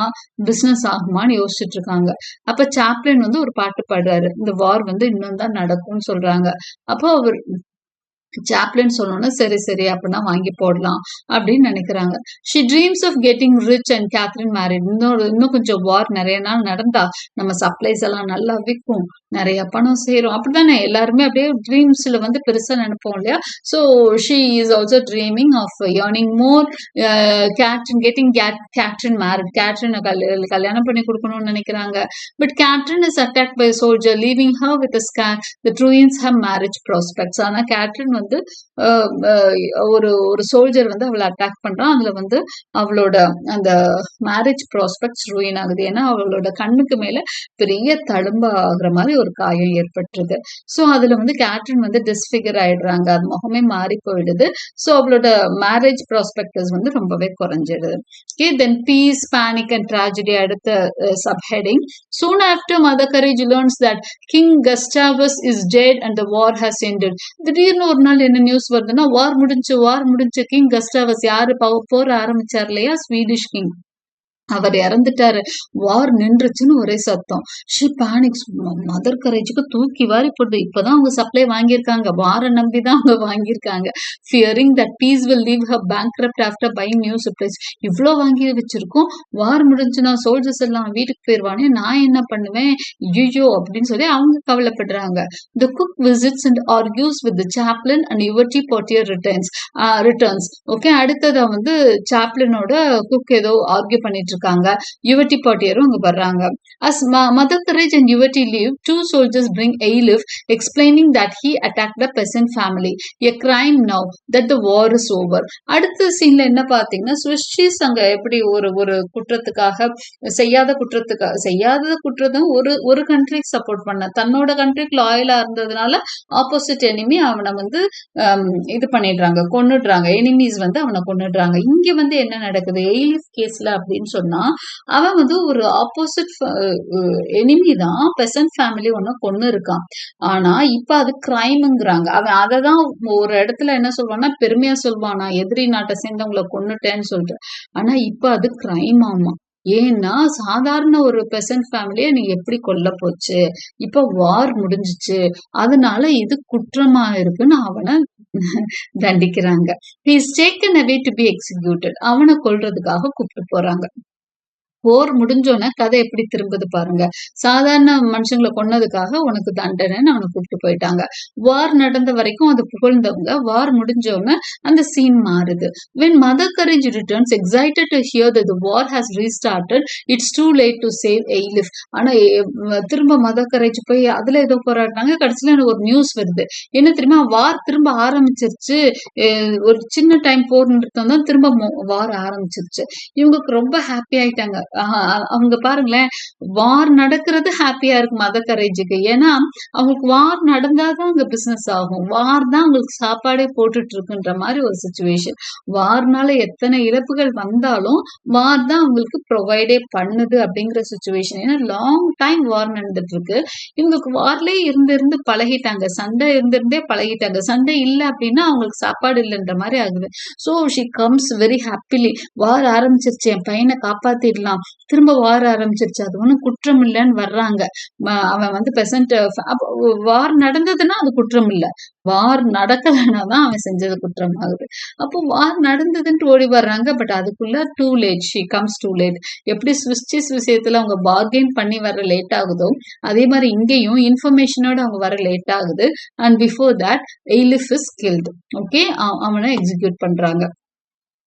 பிசினஸ் ஆகுமான்னு யோசிச்சுட்டு இருக்காங்க. அப்ப சாப்ளின் வந்து ஒரு பாட்டு பாடுறாரு, இந்த வார் வந்து இன்னும் தான் நடக்கும்னு சொல்றாங்க. அப்போ அவர் சாப்ளின் சொல்லணும்னா சரி சரி அப்படின்னா வாங்கி போடலாம் அப்படின்னு நினைக்கிறாங்க. She dreams of getting rich and Kattrin married. இன்னும் கொஞ்சம் வார் நிறைய நாள் நடந்தா நம்ம சப்ளைஸ் எல்லாம் நல்லா விற்கும், நிறைய பணம் சேரும், அப்படித்தானே எல்லாருமே அப்படியே ட்ரீம்ஸ்ல வந்து பெருசா நினைப்போம் இல்லையா. So she is also dreaming of earning more, getting Kattrin married, Kattrin கல்யாணம் பண்ணி கொடுக்கணும்னு நினைக்கிறாங்க. But Kattrin is attacked by soldier leaving her with that ruins her marriage prospects. ஆனா கேட்ரின் வந்து ஒரு சோல்ஜர் வந்து அவளை அட்டாக் பண்றான், அதுல வந்து அவளோட அந்த மேரேஜ் ப்ராஸ்பெக்ட்ஸ் ரூயின் ஆகுது. ஏன்னா அவளோட கண்ணுக்கு மேல பெரிய தழும்பு ஆகுற மாதிரி ஒரு காயம் ஏற்பட்டுருது. ஸோ அதுல வந்து கேட்ரின் வந்து டிஸ்ஃபிகர் ஆயிடுறாங்க, அது முகமே மாறி போயிடுது. ஸோ அவளோட மேரேஜ் ப்ராஸ்பெக்டஸ் வந்து ரொம்பவே குறைஞ்சிடுது. Okay, then peace, panic and tragedy அடுத்த subheading. Soon after, Mother Courage learns that King Gustavus is dead and the war has ended. திடீர்னு ஒரு நாள் என்ன நியூஸ் வருதுன்னா, வார் முடிஞ்சு கிங் கஸ்டாவஸ், யாரு போர் ஆரம்பிச்சார் இல்லையா, ஸ்வீடிஷ் கிங், அவர் இறந்துட்டாரு, வார் நின்றுச்சுன்னு ஒரே சத்தம். ஷி பானிக்ஸ். மதர் கரேஜுக்கு தூக்கி வாரி போடுது. இப்பதான் அவங்க சப்ளை வாங்கியிருக்காங்க, வார நம்பிதான் அவங்க வாங்கியிருக்காங்க. Fearing that peace will leave her bankrupt after buying new supplies. இவ்வளோ வாங்கி வச்சிருக்கோம், வார் முடிஞ்சுன்னா சோல்ஜர்ஸ் எல்லாம் வீட்டுக்கு போயிடுவானே, நான் என்ன பண்ணுவேன், ஐயோ அப்படின்னு சொல்லி அவங்க கவலைப்படுறாங்க. The cook visits and argues with the chaplain and Yvette Pottier returns. Okay, அடுத்ததை வந்து சாப்ளினோட குக் ஏதோ ஆர்கியூ பண்ணிட்டு இருக்காங்க. யுவட்டி பாட்டியரும் அங்க வர்றாங்க. As Mother Courage and Yuvati leave, two soldiers bring Ailif, explaining that he attacked a peasant family. A crime now that the war is over. அடுத்த சீன்ல என்ன பாத்தீங்கன்னா, ஸ்விஷிஸ் அங்க எப்படி ஒரு ஒரு குற்றத்துக்காக செய்யாத குற்றத்தும் ஒரு கண்ட்ரிக்கு சப்போர்ட் பண்ண, தன்னோட கண்ட்ரிக்கு லாயலா இருந்ததுனால ஆப்போசிட் எனிமி அவனை வந்து இது பண்ணிடுறாங்க, கொன்னுடுறாங்க. எனிமீஸ் வந்து அவனை கொன்னுடுறாங்க. இங்க வந்து என்ன நடக்குது எய்லிஃப் கேஸ்ல அப்படின்னு சொன்னா, அவன் வந்து ஒரு ஆப்போசிட் எனிமி தான், பெசன்ட் ஃபேமிலி ஒன்னு கொன்னு இருக்கான். ஆனா இப்ப அது கிரைம்ங்கிறாங்க. அவன் அததான் ஒரு இடத்துல என்ன சொல்வான்னா, பெருமையா சொல்வான், நான் எதிரி நாட்டை சேர்ந்தவங்களை கொன்னுட்டேன்னு சொல்லிட்டு. ஆனா இப்ப அது கிரைம் ஆமா. ஏன்னா சாதாரண ஒரு பெசன்ட் ஃபேமிலியை நீ எப்படி கொல்ல போச்சு, இப்ப வார் முடிஞ்சிச்சு, அதனால இது குற்றமா இருக்குன்னு அவனை தண்டிக்கிறாங்க. he is taken away to be executed. அவனை கொல்றதுக்காக கூப்பிட்டு போறாங்க. போர் முடிஞ்சோன்னே கதை எப்படி திரும்புது பாருங்க. சாதாரண மனுஷங்களை கொன்னதுக்காக உனக்கு தண்டனைன்னு அவனை கூப்பிட்டு போயிட்டாங்க. வார் நடந்த வரைக்கும் அது புகழ்ந்தவங்க, வார் முடிஞ்சோன்னு அந்த சீன் மாறுது. when Mother Courage returns excited to hear that the war has restarted, it's too late to save Ailif. ஆனா திரும்ப மதர் கரேஜ் போய் அதுல ஏதோ போராடினாங்க. கடைசியில எனக்கு ஒரு நியூஸ் வருது, என்ன தெரியுமா, வார் திரும்ப ஆரம்பிச்சிருச்சு. ஒரு சின்ன டைம் போர் நிறுத்தம் தான், திரும்ப வார் ஆரம்பிச்சிருச்சு. இவங்களுக்கு ரொம்ப ஹாப்பி ஆயிட்டாங்க. அவங்க பாருங்களேன், வார் நடக்கிறது ஹாப்பியா இருக்கு மதர் கரேஜுக்கு. ஏன்னா அவங்களுக்கு வார் நடந்தாதான் அங்க பிசினஸ் ஆகும், வார் தான் அவங்களுக்கு சாப்பாடே போட்டுட்டு இருக்குன்ற மாதிரி ஒரு சுச்சுவேஷன். வார்னால எத்தனை இழப்புகள் வந்தாலும் வார் தான் அவங்களுக்கு ப்ரொவைடே பண்ணுது அப்படிங்கிற சுச்சுவேஷன். ஏன்னா லாங் டைம் வார் நடந்துட்டு இருக்கு. இவங்களுக்கு வார்லயே இருந்து பழகிட்டாங்க, சண்டை இருந்திருந்தே பழகிட்டாங்க. சண்டை இல்லை அப்படின்னா அவங்களுக்கு சாப்பாடு இல்லைன்ற மாதிரி ஆகுது. So she comes very happily. War ஆரம்பிச்சிருச்சு, என் பையனை காப்பாத்திடலாம், திரும்ப வார ஆரம்பிச்சிருச்சு, அது ஒண்ணும் குற்றம் இல்லைன்னு வர்றாங்க. அவன் வந்து பெசன்ட் வார் நடந்ததுன்னா அது குற்றம் இல்ல, வார் நடக்கலைன்னா தான் அவன் செஞ்சது குற்றம் ஆகுது. அப்போ வார் நடந்ததுன்ட்டு ஓடி வர்றாங்க. பட் அதுக்குள்ள too late, she comes too late. எப்படி ஸ்விஸ்டிஸ் விஷயத்துல அவங்க பார்கெயின் பண்ணி வர லேட் ஆகுதோ, அதே மாதிரி இங்கேயும் இன்ஃபர்மேஷனோட அவங்க வர லேட் ஆகுது. And before that Eilif is killed. Okay, அவனை எக்ஸிக்யூட் பண்றாங்க.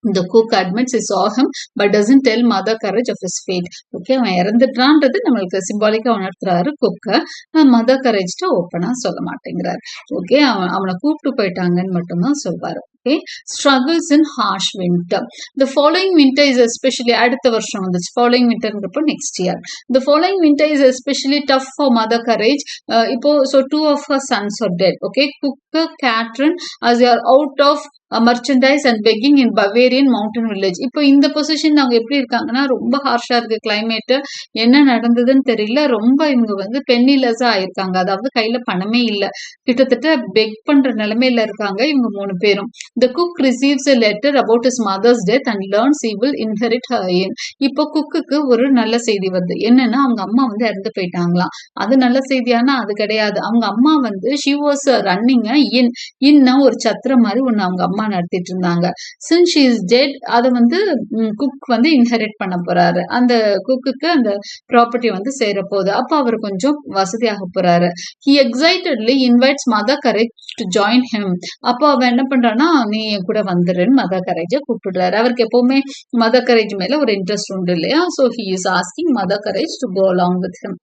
The cook admits he saw him but doesn't tell Mother Courage of his fate. Okay, அவன் இறந்துட்டான்றது நம்மளுக்கு சிம்பாலிக்கா உணர்த்துறாரு குக்க. மதர் கரேஜ்ட்ட ஓப்பனா சொல்ல மாட்டேங்கிறாரு. ஓகே, அவனை கூப்பிட்டு போயிட்டாங்கன்னு மட்டும்தான் சொல்வாரு. Okay, struggles in harsh winter. The following winter is especially, அடுத்த வருஷம் வந்துச்சு, following winterங்கிறப்போ next year. The following winter is especially tough for Mother Courage. இப்போ so two of her sons are dead. Okay, Cook, Catherine, as they are out of merchandise and begging in Bavarian mountain village. இப்போ இந்த position அவங்க எப்படி இருக்காங்கன்னா, ரொம்ப ஹார்ஷா இருக்கு climate, என்ன நடந்ததுன்னு தெரியல, ரொம்ப இவங்க வந்து பென்னிலெஸ்ஸா ஆயிருக்காங்க. அதாவது கையில பணமே இல்ல, கிட்டத்தட்ட பெக் பண்ற நிலைமையில இருக்காங்க இவங்க 3 பேரும். The cook receives a letter about his mother's death and learns he will inherit her in. இப்போ குக்குக்கு ஒரு நல்ல செய்தி வருது. என்னன்னா, அவங்க அம்மா வந்து இறந்து போயிட்டாங்களாம். அது நல்ல செய்தியானா அது கிடையாது. அவங்க அம்மா வந்து she was running a inn. இன்ன ஒரு சத்திரம் மாதிரி ஒண்ணு அவங்க அம்மா நடத்திட்டு இருந்தாங்க. since she is dead, அதை வந்து குக் வந்து இன்ஹெரிட் பண்ண போறாரு. அந்த குக்குக்கு அந்த ப்ராப்பர்ட்டி வந்து சேர போகுது. அப்ப அவர் கொஞ்சம் வசதியாக போறாரு. he excitedly invites Mother Courage to join him. அப்போ அவன் என்ன பண்றான்னா, நீ என் கூட வந்துருன்னு மதர் கரேஜ கூப்பிடுறாரு. அவருக்கு எப்பவுமே மதர் கரேஜ் மேல ஒரு இன்ட்ரெஸ்ட் உண்டு இல்லையா. so he is asking Mother Courage to go along with him.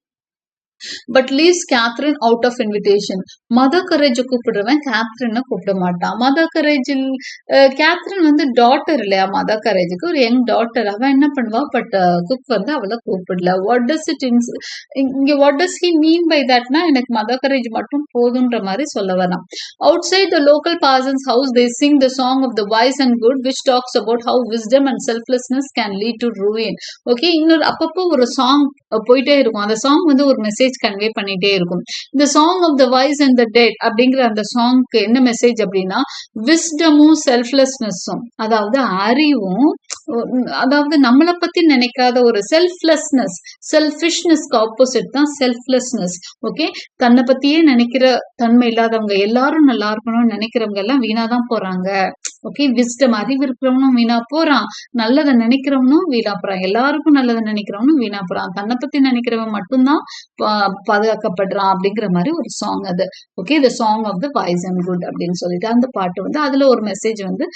But leaves Kattrin out of invitation. மதர் கரேஜை கூப்பிடுறவன் கேத்ரினை கூப்பிட மாட்டான். மதர் கரேஜில் கேத்ரின் வந்து டாட்டர் இல்லையா, மதர் கரேஜுக்கு ஒரு யங் டாட்டர். அவன் என்ன பண்ணுவா, பட் குக் வந்து அவளை கூப்பிடல. வாட் டஸ் இட் இங்க what does he mean by தட்னா, எனக்கு மதர் கரேஜ் மட்டும் போதுன்ற மாதிரி சொல்ல வரான். Outside the local peasants house they sing the song of the voice and good which talks about how wisdom and selflessness can lead to ruin. Okay, இன்னொரு அப்பப்போ ஒரு சாங் போயிட்டே இருக்கும். அந்த சாங் வந்து ஒரு மெசேஜ் கன்வே பண்ணிட்டே இருக்கும். இந்த song of the voice and the dead அப்படிங்கிற அந்த சாங்க்கு என்ன மெசேஜ் அப்படின்னா, விஸ்டமும் செல்ஃப்லெஸ்னஸும், அதாவது அறிவும், அதாவது நம்மளை பத்தி நினைக்காத ஒரு செல்ஃப்லெஸ்னஸ், செல்ஃபிஷ்னஸ்க்கு ஆப்போசிட் தான் செல்ஃப்லெஸ்னஸ். ஓகே, தன்னை பத்தியே நினைக்கிற தன்மை இல்லாதவங்க, எல்லாரும் நல்லா இருக்கணும்னு நினைக்கிறவங்க எல்லாம் வீணாதான் போறாங்க. ஓகே, விஸ்டம் அறிவு இருக்கிறவனும் வீணா போறான், நல்லதை நினைக்கிறவனும் வீணா போறான், எல்லாருக்கும் நல்லதை நினைக்கிறவனும் வீணா போறான், தன்னை பத்தி நினைக்கிறவன் மட்டும்தான் பாதுகாக்கப்படுறான் அப்படிங்கிற மாதிரி ஒரு சாங் அது. Okay, the song of the voice and good அப்படின்னு சொல்லிட்டு அந்த பாட்டு வந்து அதுல ஒரு மெசேஜ் வந்து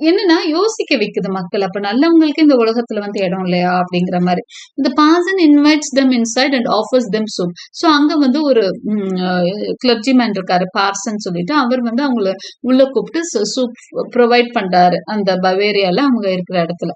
என்னன்னா யோசிக்க வைக்குது மக்கள். அப்ப நல்லவங்களுக்கு இந்த உலகத்துல வந்து இடம் இல்லையா அப்படிங்கிற மாதிரி. இந்த Parsn invites them inside and offers them soup. So அங்க வந்து ஒரு கிளர்ஜிமேன் இருக்காரு பார்சன் சொல்லிட்டு, அவர் வந்து அவங்கள உள்ள கூப்பிட்டு சூப் ப்ரொவைட் பண்றாரு அந்த பவேரியால அவங்க இருக்கிற இடத்துல.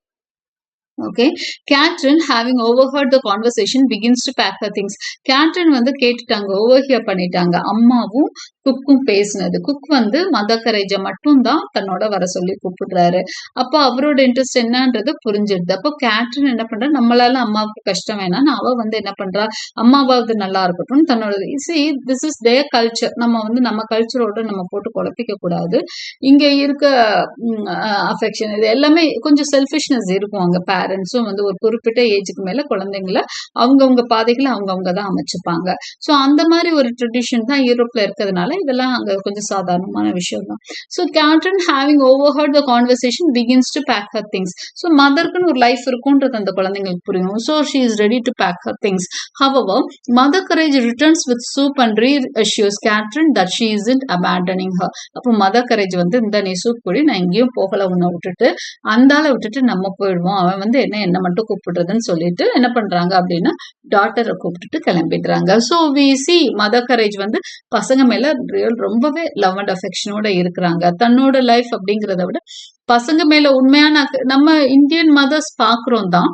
Okay, Kattrin having overheard the conversation begins to pack her things. Kattrin வந்து கேட்டுட்டாங்க, ஓவர்ஹியர் பண்ணிட்டாங்க அம்மாவும் குக்கும் பேசினது. குக் வந்து மதர் கரேஜை மட்டும்தான் தன்னோட வர சொல்லி கூப்பிடுறாரு. அப்போ அவரோட இன்ட்ரெஸ்ட் என்னன்றது புரிஞ்சிடுது. அப்போ கேட்ரின் என்ன பண்றா, நம்மளால அம்மாவுக்கு கஷ்டம் வேணாம்னு அவ வந்து என்ன பண்றா, அம்மாவாவது நல்லா இருக்கட்டும் தன்னோட திஸ் இஸ் தேர் கல்ச்சர், நம்ம வந்து நம்ம கல்ச்சரோட நம்ம போட்டு குழப்பிக்க கூடாது. இங்க இருக்க அஃபெக்ஷன் இது எல்லாமே கொஞ்சம் செல்ஃபிஷ்னஸ் இருக்கும். அங்க பேரண்ட்ஸும் வந்து ஒரு குறிப்பிட்ட ஏஜுக்கு மேல குழந்தைங்களை அவங்கவுங்க பாதைகளை அவங்கவுங்க தான் அமைச்சுப்பாங்க. ஸோ அந்த மாதிரி ஒரு ட்ரெடிஷன் தான் யூரோப்ல இருக்கிறதுனால இதெல்லாம் அங்க கொஞ்சம் சாதாரணமான விஷயம் தான். So Kattrin having overheard the conversation begins to pack her things. So மதருக்குன்னு ஒரு லைஃப் இருக்கும்ன்றது அந்த குழந்தைங்களுக்கு புரியும். So she is ready to pack her things. However, Mother Courage returns with soup and reassures Catherine that she isn't abandoning her. அப்போ mother Courage வந்து இந்த நீ சூப் குடி, நான் எங்கேயும் போகல, உன்னை விட்டுட்டு அந்த ஆளை விட்டுட்டு நம்ம போயிடுவோம், அவன் வந்து என்ன மட்டும் கூப்பிடுறதுன்னு சொல்லிட்டு என்ன பண்றாங்க அப்படின்னா டாட்டரை கூப்பிட்டுட்டு கிளம்பிடுறாங்க. So we see Mother Courage வந்து பசங்க மேல ரொம்பவே லவ் அண்ட் அஃபெக்ஷனோட இருக்கிறாங்க. தன்னோட லைஃப் அப்படிங்கிறத விட பசங்க மேல உண்மையான நம்ம இந்தியன் மதர்ஸ் பாக்குறோம் தான்,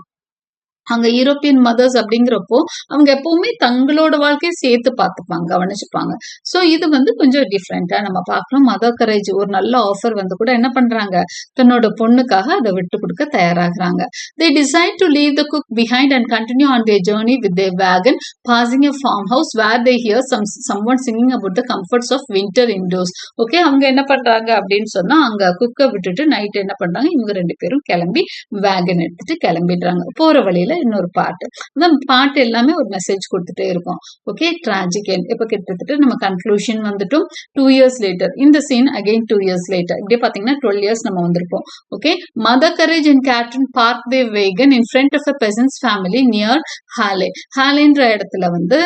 அங்க யூரோப்பியன் மதர்ஸ் அப்படிங்கிறப்போ அவங்க எப்பவுமே தங்களோட வாழ்க்கையை சேர்த்து பார்த்துப்பாங்க, கவனிச்சுப்பாங்க. ஸோ இது வந்து கொஞ்சம் டிஃப்ரெண்டா நம்ம பார்க்கலாம். மதர் கரேஜ் ஒரு நல்ல ஆஃபர் வந்து கூட என்ன பண்றாங்க, தன்னோட பொண்ணுக்காக அதை விட்டு கொடுக்க தயாராகிறாங்க. They decide to leave the cook behind and continue on their journey with their wagon, passing a farmhouse where they hear someone singing about the comforts of winter indoors. Okay, அவங்க என்ன பண்றாங்க அப்படின்னு சொன்னா அங்க குக்கை விட்டுட்டு நைட் என்ன பண்றாங்க, இவங்க ரெண்டு பேரும் கிளம்பி வேகன் எடுத்துட்டு கிளம்பிடுறாங்க. போற வழியில இன்னொரு பாட்டு, அந்த பாட்டு எல்லாமே ஒரு மெசேஜ் கொடுத்துட்டே இருக்கும். Okay, tragic end. இப்ப கிட்டத்தட்ட நம்ம கன்க்ளூஷன் வந்துட்டோம். 2 years later இந்த சீன் அகைன் 2 years later, இப்படியே பாத்தீங்கன்னா 12 years நம்ம வந்திருப்போம். Okay, Mother courage and Kattrin park their wagon in front of a peasants family near Halle. ஹாலேன்ற இடத்துல வந்து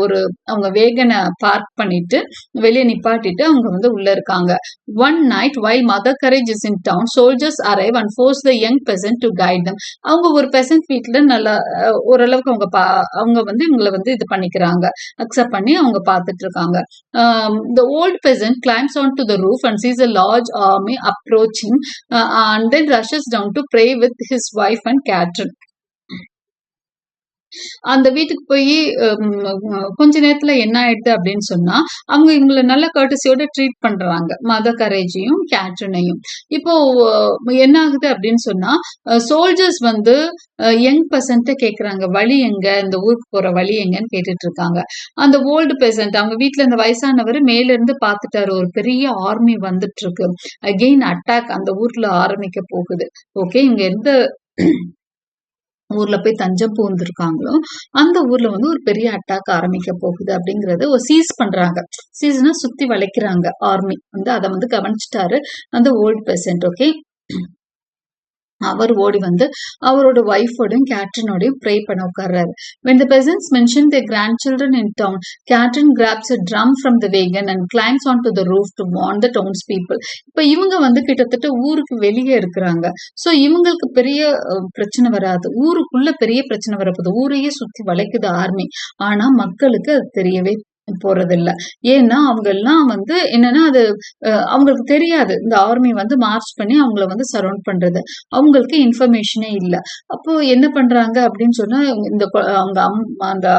ஒரு அவங்க வேகனை பார்க் பண்ணிட்டு வெளியே நிப்பாட்டிட்டு அவங்க வந்து உள்ள இருக்காங்க. One night while mother courage is in down, soldiers arrive and force the young peasant to guide them. அவங்க ஒரு பெசன்ட் வீட்டுல நல்லா ஓரளவுக்கு அவங்க வந்து இவங்களை வந்து இது பண்ணிக்கிறாங்க, அக்செப்ட் பண்ணி அவங்க பார்த்துட்டு இருக்காங்க. The old peasant climbs onto the roof and sees a large army approaching, and then rushes down to pray with his wife and Catherine. அந்த வீட்டுக்கு போய் கொஞ்ச நேரத்துல என்ன ஆயிடுது அப்படின்னு சொன்னா, அவங்க இவங்களை நல்ல கர்ட்டசியோட ட்ரீட் பண்றாங்க, மதர் கரேஜையும் கேட்ரினையும். இப்போ என்ன ஆகுது அப்படின்னு சொன்னா, சோல்ஜர்ஸ் வந்து யங் பெசன்ட்ட கேக்குறாங்க, வழி எங்க, இந்த ஊருக்கு போற வழி எங்கன்னு கேட்டுட்டு இருக்காங்க. அந்த ஓல்டு பெசன்ட் அவங்க வீட்டுல இந்த வயசானவர் மேல இருந்து பாத்துட்டாரு, ஒரு பெரிய ஆர்மி வந்துட்டு இருக்கு, அகெயின் அட்டாக் அந்த ஊர்ல ஆரம்பிக்க போகுது. ஓகே, இங்க எந்த ஊர்ல போய் தஞ்சம் புகுந்திருக்காங்களோ அந்த ஊர்ல வந்து ஒரு பெரிய அட்டாக் ஆரம்பிக்க போகுது அப்படிங்கறத ஒரு சீஸ் பண்றாங்க. சீஸ்னா சுத்தி வளைக்கிறாங்க ஆர்மி வந்து, அதை வந்து கவனிச்சுட்டாரு அந்த ஓல்டு பெசன்ட். ஓகே, அவர் ஓடி வந்து அவரோட ஒய்ஃபோடையும் கேட்ரினோடையும் ப்ரே பண்ண உட்கார்றாரு. When the peasants mention their grandchildren in town, Catherine grabs a drum from the wagon and climbs onto the roof to warn the townspeople. இப்ப இவங்க வந்து கிட்டத்தட்ட ஊருக்கு வெளியே இருக்கிறாங்க. சோ இவங்களுக்கு பெரிய பிரச்சனை வராது, ஊருக்குள்ள பெரிய பிரச்சனை வரப்போகுது, ஊரையே சுத்தி வளைக்குது ஆர்மி. ஆனா மக்களுக்கு அது தெரியவே போறதில்ல. ஏன்னா அவங்க எல்லாம் வந்து என்னன்னா அது அவங்களுக்கு தெரியாது, இந்த ஆர்மி வந்து மார்ச் பண்ணி அவங்கள வந்து சரௌண்ட் பண்றது அவங்களுக்கு இன்ஃபர்மேஷனே இல்ல. அப்போ என்ன பண்றாங்க அப்படின்னு சொன்னா, இந்த அவங்க அந்த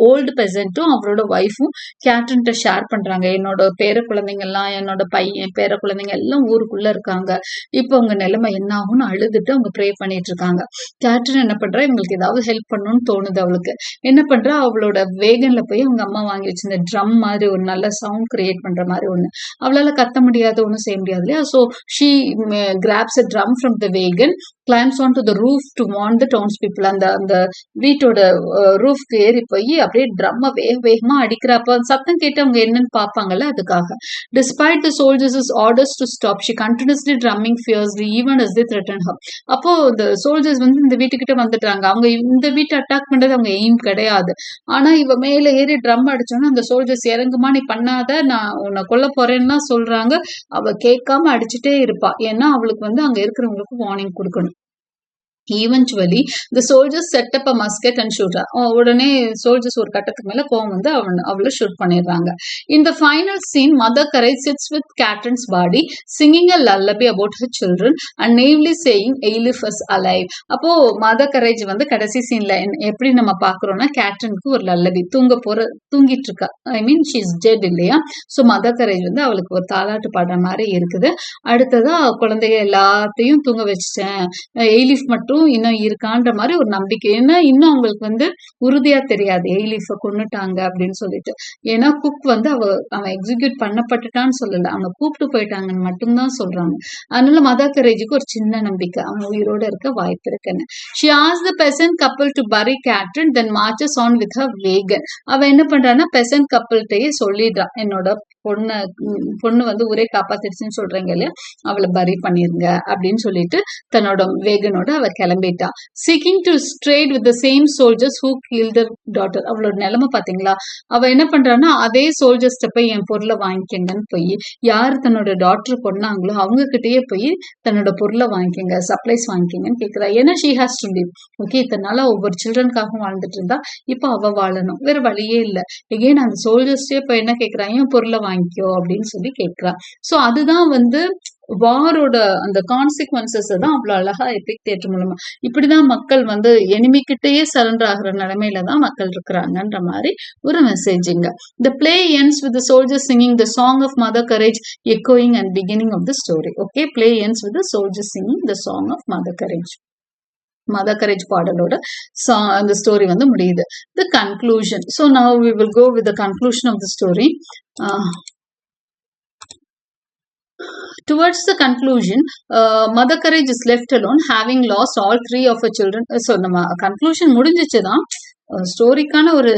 ஓல்டு பெசன்ட்டும் அவரோட ஒய்ஃபும் கேட்ரின்ட்ட ஷேர் பண்றாங்க, என்னோட பேர குழந்தைங்க எல்லாம், என்னோட பையன் பேர குழந்தைங்க எல்லாம் ஊருக்குள்ள இருக்காங்க, இப்போ அவங்க நிலைமை என்ன ஆகும்னு அழுதுட்டு அவங்க ப்ரே பண்ணிட்டு இருக்காங்க. கேட்ரின் என்ன பண்றா, இவங்களுக்கு ஏதாவது ஹெல்ப் பண்ணணும்னு தோணுது அவளுக்கு. என்ன பண்றா, அவளோட வேகன்ல போய் அவங்க அம்மா வாங்கி வச்சிருந்த ட்ரம் மாதிரி ஒரு நல்ல சவுண்ட் கிரியேட் பண்ற மாதிரி ஒண்ணு. அவளால கத்த முடியாது, ஒன்றும் செய்ய முடியாது இல்லையா? So she grabs a drum from the wagon, climbs on to the roof to warn the town's people. அந்த அந்த வீட்டோட ரூஃப்க்கு ஏறி போய் அப்படியே ட்ரம்ம வேக வேகமா அடிக்கிறப்ப சத்தம் கேட்டு அவங்க என்னன்னு பார்ப்பாங்கல்ல, அதுக்காக. Despite the soldiers' orders to stop, she continuously drumming fiercely even as they threatened her. அப்போ இந்த சோல்ஜர்ஸ் வந்து இந்த வீட்டுக்கிட்ட வந்துட்டாங்க. அவங்க இந்த வீட்டை அட்டாக் பண்றது அவங்க எய்ம் கிடையாது. ஆனா இவ மேல ஏறி ட்ரம் அடிச்சோன்னா அந்த சோல்ஜர்ஸ் இறங்குமா, நீ பண்ணாத, நான் உன்னை கொல்ல போறேன்னு சொல்றாங்க. அவ கேட்காம அடிச்சுட்டே இருப்பா. ஏன்னா அவளுக்கு வந்து அங்க இருக்கிறவங்களுக்கு வார்னிங் கொடுக்கணும். Eventually, the soldiers set up a musket and shoot her. உடனே soldiers ஒரு கட்டத்துக்கு மேல கோவம் வந்து அவளை ஷூட் பண்ணிடுறாங்க. In the final scene, Mother Courage sits with Catherine's body, singing a lullaby about her children and naively saying, "Elif is alive." அப்போ mother Courage வந்து கடைசி சீன்ல எப்படி நம்ம பாக்குறோம்னா, கேட்ரினுக்கு ஒரு லல்லபி தூங்கிட்டு இருக்கா. ஐ மீன் ஷி இஸ் டெட் இல்லையா? ஸோ மதர் கரேஜ் வந்து அவளுக்கு ஒரு தாலாட்டு பாடுற மாதிரி இருக்குது. அடுத்ததா குழந்தைய எல்லாத்தையும் தூங்க வச்சுட்டேன், எய்லிஃப் மட்டும் இன்னும் இருக்கான்ற மாதிரி ஒரு நம்பிக்கை. ஏன்னா இன்னும் அவங்களுக்கு வந்து உறுதியா தெரியாது எய்லிஃப கொன்னுட்டாங்க அப்படின்னு சொல்லிட்டு. ஏன்னா குக் வந்து அவன் எக்ஸிக்யூட் பண்ணப்பட்டுட்டான்னு சொல்லல, அவங்க கூப்பிட்டு போயிட்டாங்கன்னு மட்டும்தான் சொல்றாங்க. அதனால மதர் கரேஜுக்கு ஒரு சின்ன நம்பிக்கை, அவன் உயிரோட இருக்க வாய்ப்பு இருக்குன்னு. She asked the peasant couple to bury Catherine, then marches on with her wagon. அவ என்ன பண்றான்னா பெசன்ட் கப்பிள்கிட்டயே சொல்லிடுறா, என்னோட பொண்ணு வந்து ஊரே காப்பாத்திடுச்சுன்னு சொல்றீங்க இல்லையா, அவளை பரி பண்ணிருங்க அப்படின்னு சொல்லிட்டு தன்னோட வேகனோட அவ கிளம்பிட்டா. Seeking to trade with the same soldiers who killed their daughter. அவளோட நிலைமை பாத்தீங்களா? அவ என்ன பண்றான்னா அதே சோல்ஜர்ஸ்ட போய் என் பொருளை வாங்கிக்கங்கன்னு போய் யாரு தன்னோட டாக்டர் கொண்டாங்களோ அவங்க கிட்டயே போய் தன்னோட பொருளை வாங்கிக்கங்க, சப்ளைஸ் வாங்கிக்கங்கன்னு கேட்கிறா. ஏன்னா she has to live. Okay, இதனால ஒவ்வொரு சில்ட்ரனுக்காக வாழ்ந்துட்டு இருந்தா இப்ப அவ வாழணும், வேற வழியே இல்லை. எகெயின் அந்த சோல்ஜர்ஸ்டே இப்ப என்ன கேட்கறாங்க, என் பொருளை வாங்கிக்கோ அப்படின்னு சொல்லி கேட்கிறா. சோ அதுதான் வந்து வாரோட அந்த கான்சிக்வன்சஸ் தான் அவ்வளவு அழகா எபிக் தியேட்டர் மூலமா. இப்படிதான் மக்கள் வந்து எனிமிக்கிட்டயே சரண்டர் ஆகிற நிலைமையில தான் மக்கள் இருக்கிறாங்கன்ற மாதிரி ஒரு மெசேஜிங்க. The play ends with the soldiers singing the song of Mother Courage, echoing and beginning of the story. Okay, play ends with the soldiers singing the song of Mother Courage. Mother courage பாடலோட அந்த story வந்து முடியுது. The conclusion. So now we will go with the conclusion of the story. Towards the conclusion, Mother Courage is left alone, having lost all three of her children. So நம்ம conclusion முடிஞ்சிச்சுதான். ஸ்டோரிக்கான ஒரு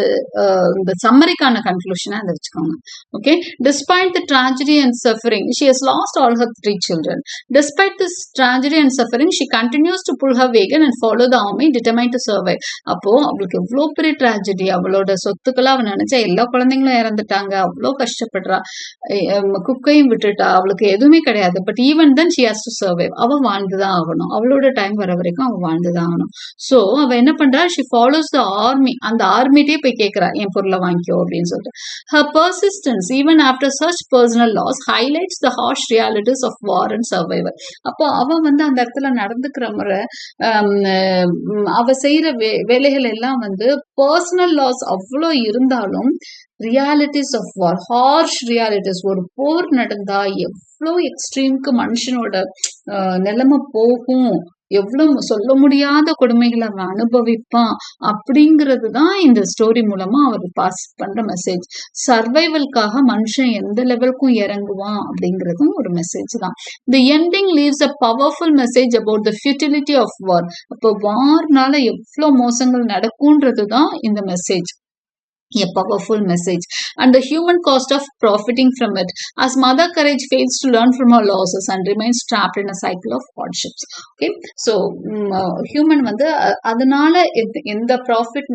இந்த சம்மரிக்கான கன்க்ளூஷனா அதை வச்சுக்கோங்க. Okay, despite the tragedy and suffering, she has lost all her three children. Despite this tragedy and suffering, she continues to pull her wagon and follow the army, determined to survive. அப்போ அவளுக்கு எவ்வளோ பெரிய tragedy, அவளோட சொத்துக்களா அவன் நினைச்சா எல்லா குழந்தைங்களும் இறந்துட்டாங்க, அவ்வளோ கஷ்டப்படுறா, குக்கையும் விட்டுட்டா, அவளுக்கு எதுவுமே கிடையாது. But even then she has to survive. அவ வாழ்ந்துதான் ஆகணும், அவளோட டைம் வர வரைக்கும் அவ வாழ்ந்துதான் ஆகணும். ஸோ அவ என்ன பண்றா, ஷி ஃபாலோஸ் த ஆர்மி. அந்த ஆர்மிட்டே போய் கேட்கிறா, என் பொருளை வாங்கிக்கோ அப்படின்னு சொல்லிட்டு. Her persistence even after such personal loss highlights the harsh realities of war and survival. அப்போ அவ வந்து அந்த இடத்துல நடந்துக்கிற முறை, அவ செய்யற வேலைகள் எல்லாம் வந்து பர்சனல் லாஸ் அவ்வளோ இருந்தாலும் realities of war, harsh realities. ஒரு போர் நடந்தா எவ்வளோ எக்ஸ்ட்ரீம்க்கு மனுஷனோட நிலைமை போகும், எவ்வளவு சொல்ல முடியாத கொடுமைகளை அவன் அனுபவிப்பான் அப்படிங்கிறது தான் இந்த ஸ்டோரி மூலமா அவர் பாஸ் பண்ற மெசேஜ். சர்வைவல்காக மனுஷன் எந்த லெவலுக்கும் இறங்குவான் அப்படிங்கிறதும் ஒரு மெசேஜ் தான். The ending leaves a powerful message about the futility of war. அப்போ வார்னால எவ்வளவு மோசங்கள் நடக்கும்ன்றது தான் இந்த message. A powerful message, and the human cost of profiting from it, as Mother Courage fails to learn from her losses and remains trapped in a cycle of hardships. Okay, so human வந்து அதனால எந்த profit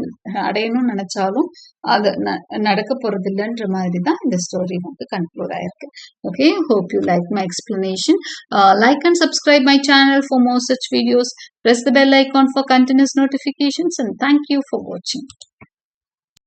அடையணும்னு நினைச்சாலும் அது நடக்க போறது இல்லைன்ற மாதிரி தான் இந்த ஸ்டோரி வந்து கன்க்ளூட் ஆயிருக்கு. Okay, hope you like my explanation. Like and subscribe my channel for more such videos. Press the bell icon for continuous notifications, and thank you for watching.